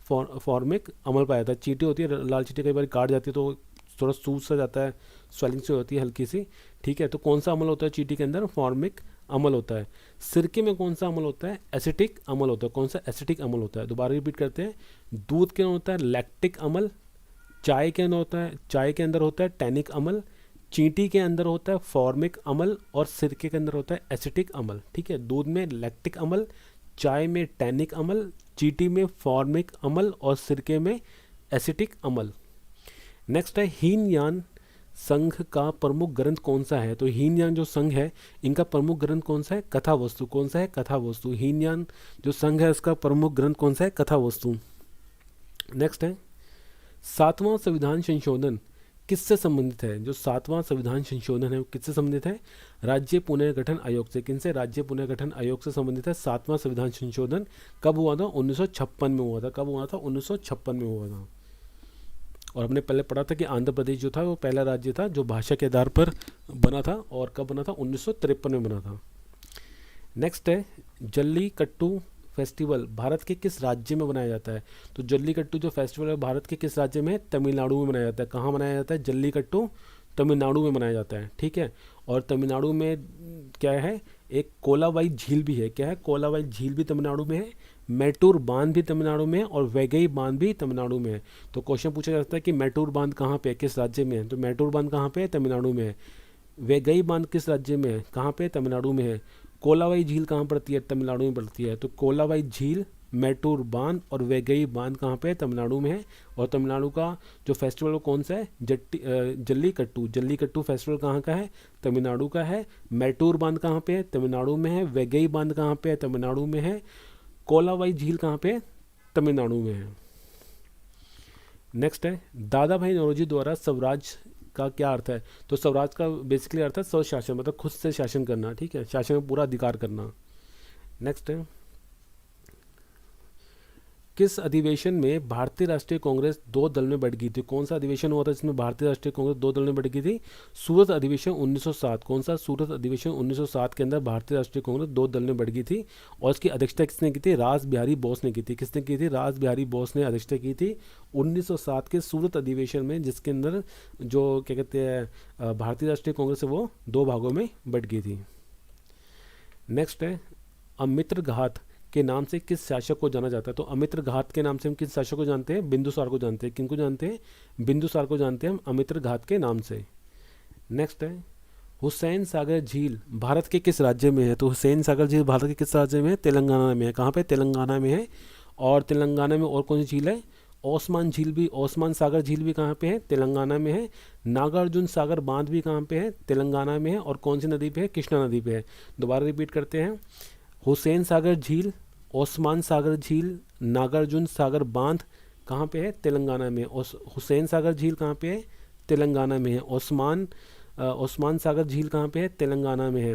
फॉर्मिक अम्ल पाया जाता है। चींटी होती है, लाल चींटी कई बार काट जाती है तो थोड़ा सूज सा जाता है, स्वेलिंग से होती है हल्की सी। ठीक है, तो कौन सा अम्ल होता है चींटी के अंदर, फॉर्मिक अम्ल होता है। सिरके में कौन सा अम्ल होता है, एसिटिक अम्ल होता है। कौन सा, एसिटिक अम्ल होता है। दोबारा रिपीट करते हैं, दूध के अंदर होता है लैक्टिक अम्ल, चाय के अंदर होता है टैनिक अम्ल, चींटी के अंदर होता है फॉर्मिक अम्ल, और सिरके के अंदर होता है एसिटिक अम्ल। ठीक है, दूध में लैक्टिक अम्ल, चाय में टैनिक अम्ल, चींटी में फॉर्मिक अम्ल और सिरके में एसिटिक अम्ल। नेक्स्ट है हीनयान संघ का प्रमुख ग्रंथ कौन सा है? तो हीनयान जो संघ है इनका प्रमुख ग्रंथ कौन सा है? कथा वस्तु। कौन सा है? कथा वस्तु। हीनयान जो संघ है उसका प्रमुख ग्रंथ कौन सा है? कथा वस्तु। नेक्स्ट है 7वां संविधान संशोधन किससे संबंधित है? जो 7वां संविधान संशोधन है वो किससे संबंधित है? राज्य पुनर्गठन आयोग से। किनसे? राज्य पुनर्गठन आयोग से संबंधित है 7वां संविधान संशोधन। कब हुआ था? 1956 में हुआ था। कब हुआ था? 1956 में हुआ था। और हमने पहले पढ़ा था कि आंध्र प्रदेश जो था वो पहला राज्य था जो भाषा के आधार पर बना था। और कब बना था? 1953 में बना था। नेक्स्ट है जल्लीकट्टू फेस्टिवल भारत के किस राज्य में मनाया जाता है? तो जल्लीकट्टू जो फेस्टिवल है भारत के किस राज्य में है? तमिलनाडु में मनाया जाता है। कहाँ मनाया जाता है? जल्लीकट्टू तमिलनाडु में मनाया जाता है। ठीक है। और तमिलनाडु में क्या है? एक कोलावाई झील भी है। क्या है? कोलावाई झील भी तमिलनाडु में है, मैटूर बांध भी तमिलनाडु में है और वैगई बांध भी तमिलनाडु में है। तो क्वेश्चन पूछा जाता है कि मैटूर बांध कहाँ पे है, किस राज्य में है? तो मैटूर बांध कहाँ पे है? तमिलनाडु में है। वैगई बांध किस राज्य में है? कहाँ पे? तमिलनाडु में है। कोलावाई झील कहाँ पड़ती है? तमिलनाडु में पड़ती है। तो कोलावाई झील, मैटूर बांध और वैगई बांध कहाँ पे है? तमिलनाडु में है। और तमिलनाडु का जो फेस्टिवल वो कौन सा है? जल्लीकट्टू। जल्लीकट्टू फेस्टिवल कहाँ का है? तमिलनाडु का है। मैटूर बांध कहाँ पे है? तमिलनाडु में है। वैगई बांध कहाँ पे है? तमिलनाडु में है। कोलावाई झील कहाँ पे है? तमिलनाडु में है। नेक्स्ट है दादा भाई नौरोजी द्वारा स्वराज का क्या अर्थ है? तो स्वराज का बेसिकली अर्थ है स्वशासन, मतलब खुद से शासन करना। ठीक है, शासन में पूरा अधिकार करना। नेक्स्ट है किस अधिवेशन में भारतीय राष्ट्रीय कांग्रेस दो दल में बढ़ गई थी? कौन सा अधिवेशन हुआ था जिसमें भारतीय राष्ट्रीय कांग्रेस दो दल में बढ़ गई थी? सूरत अधिवेशन 1907। कौन सा? सूरत अधिवेशन 1907 के अंदर भारतीय राष्ट्रीय कांग्रेस दो दल में बढ़ गई थी। और इसकी अध्यक्षता किसने की थी? रास बिहारी बोस ने की थी। किसने की थी? रास बिहारी बोस ने अध्यक्षता की थी 1907 के सूरत अधिवेशन में, जिसके अंदर जो क्या कहते हैं भारतीय राष्ट्रीय कांग्रेस है वो दो भागों में बढ़ गई थी। नेक्स्ट है अमित्र घात के नाम से किस शासक को जाना जाता है? तो अमित्र घात के नाम से हम किस शासक को जानते हैं? बिंदुसार को जानते हैं। किनको जानते हैं? बिंदुसार को जानते हैं हम अमित्र घात के नाम से। नेक्स्ट है हुसैन सागर झील भारत के किस राज्य में है? तो हुसैन सागर झील भारत के किस राज्य में है? तेलंगाना में है। कहाँ पे? तेलंगाना में है। और तेलंगाना में और कौन सी झील है? ओस्मान झील भी, ओस्मान सागर झील भी कहाँ पे है? तेलंगाना में है। नागार्जुन सागर बांध भी कहाँ पे है? तेलंगाना में है। और कौन सी नदी पे है? कृष्णा नदी पे है। दोबारा रिपीट करते हैं, हुसैन सागर झील, ओस्मान सागर झील, नागार्जुन सागर बांध कहाँ पे है? तेलंगाना में। हुसैन सागर झील कहाँ पे है? तेलंगाना में है। ओस्मान सागर झील कहाँ पे है? तेलंगाना में है।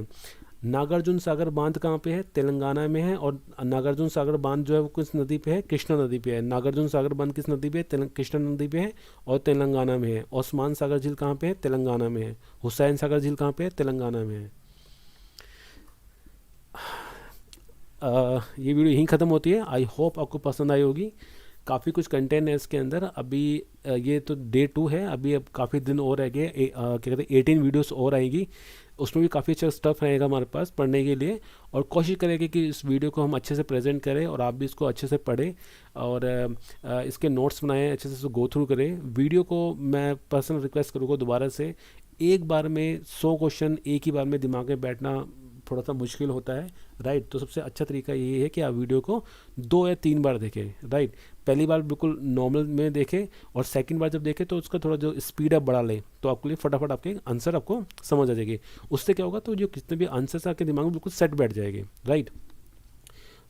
नागार्जुन सागर बांध कहाँ पे है? तेलंगाना में है। और नागार्जुन सागर बांध जो है वो किस नदी पे है? कृष्णा नदी पे है। नागार्जुन सागर बांध किस नदी पे है? कृष्णा नदी पे है और तेलंगाना में है। ओस्मान सागर झील कहाँ पे है? तेलंगाना में है। हुसैन सागर झील कहाँ पे है? तेलंगाना में है। ये वीडियो यहीं ख़त्म होती है। आई होप आपको पसंद आई होगी। काफ़ी कुछ कंटेंट है इसके अंदर। अभी ये तो डे 2 है, अभी अब काफ़ी दिन और रह गए। क्या कहते हैं 18 वीडियोस और आएगी, उसमें भी काफ़ी अच्छा स्टफ़ रहेगा हमारे पास पढ़ने के लिए। और कोशिश करेंगे कि इस वीडियो को हम अच्छे से प्रेजेंट करें और आप भी इसको अच्छे से पढ़ें और इसके नोट्स बनाएं, अच्छे से गो थ्रू करें। वीडियो को मैं पर्सनल रिक्वेस्ट करूँगा दोबारा से, एक बार में 100 क्वेश्चन एक ही बार में दिमाग में बैठना थोड़ा सा मुश्किल होता है, राइट। तो सबसे अच्छा तरीका ये है कि आप वीडियो को 2 या 3 बार देखें, राइट। पहली बार बिल्कुल नॉर्मल में देखें और सेकंड बार जब देखें तो उसका थोड़ा जो स्पीड अप बढ़ा लें, तो आपके लिए फटाफट आपके आंसर आपको समझ आ जाएगी। उससे क्या होगा, तो जो कितने भी आंसर्स आपके दिमाग में बिल्कुल सेट बैठ जाएंगे, राइट।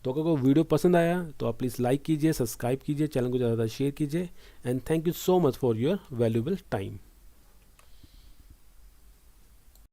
तो अगर कोई वीडियो पसंद आया तो आप प्लीज़ लाइक कीजिए, सब्सक्राइब कीजिए, चैनल को ज़्यादा शेयर कीजिए। And thank you so much for your valuable time.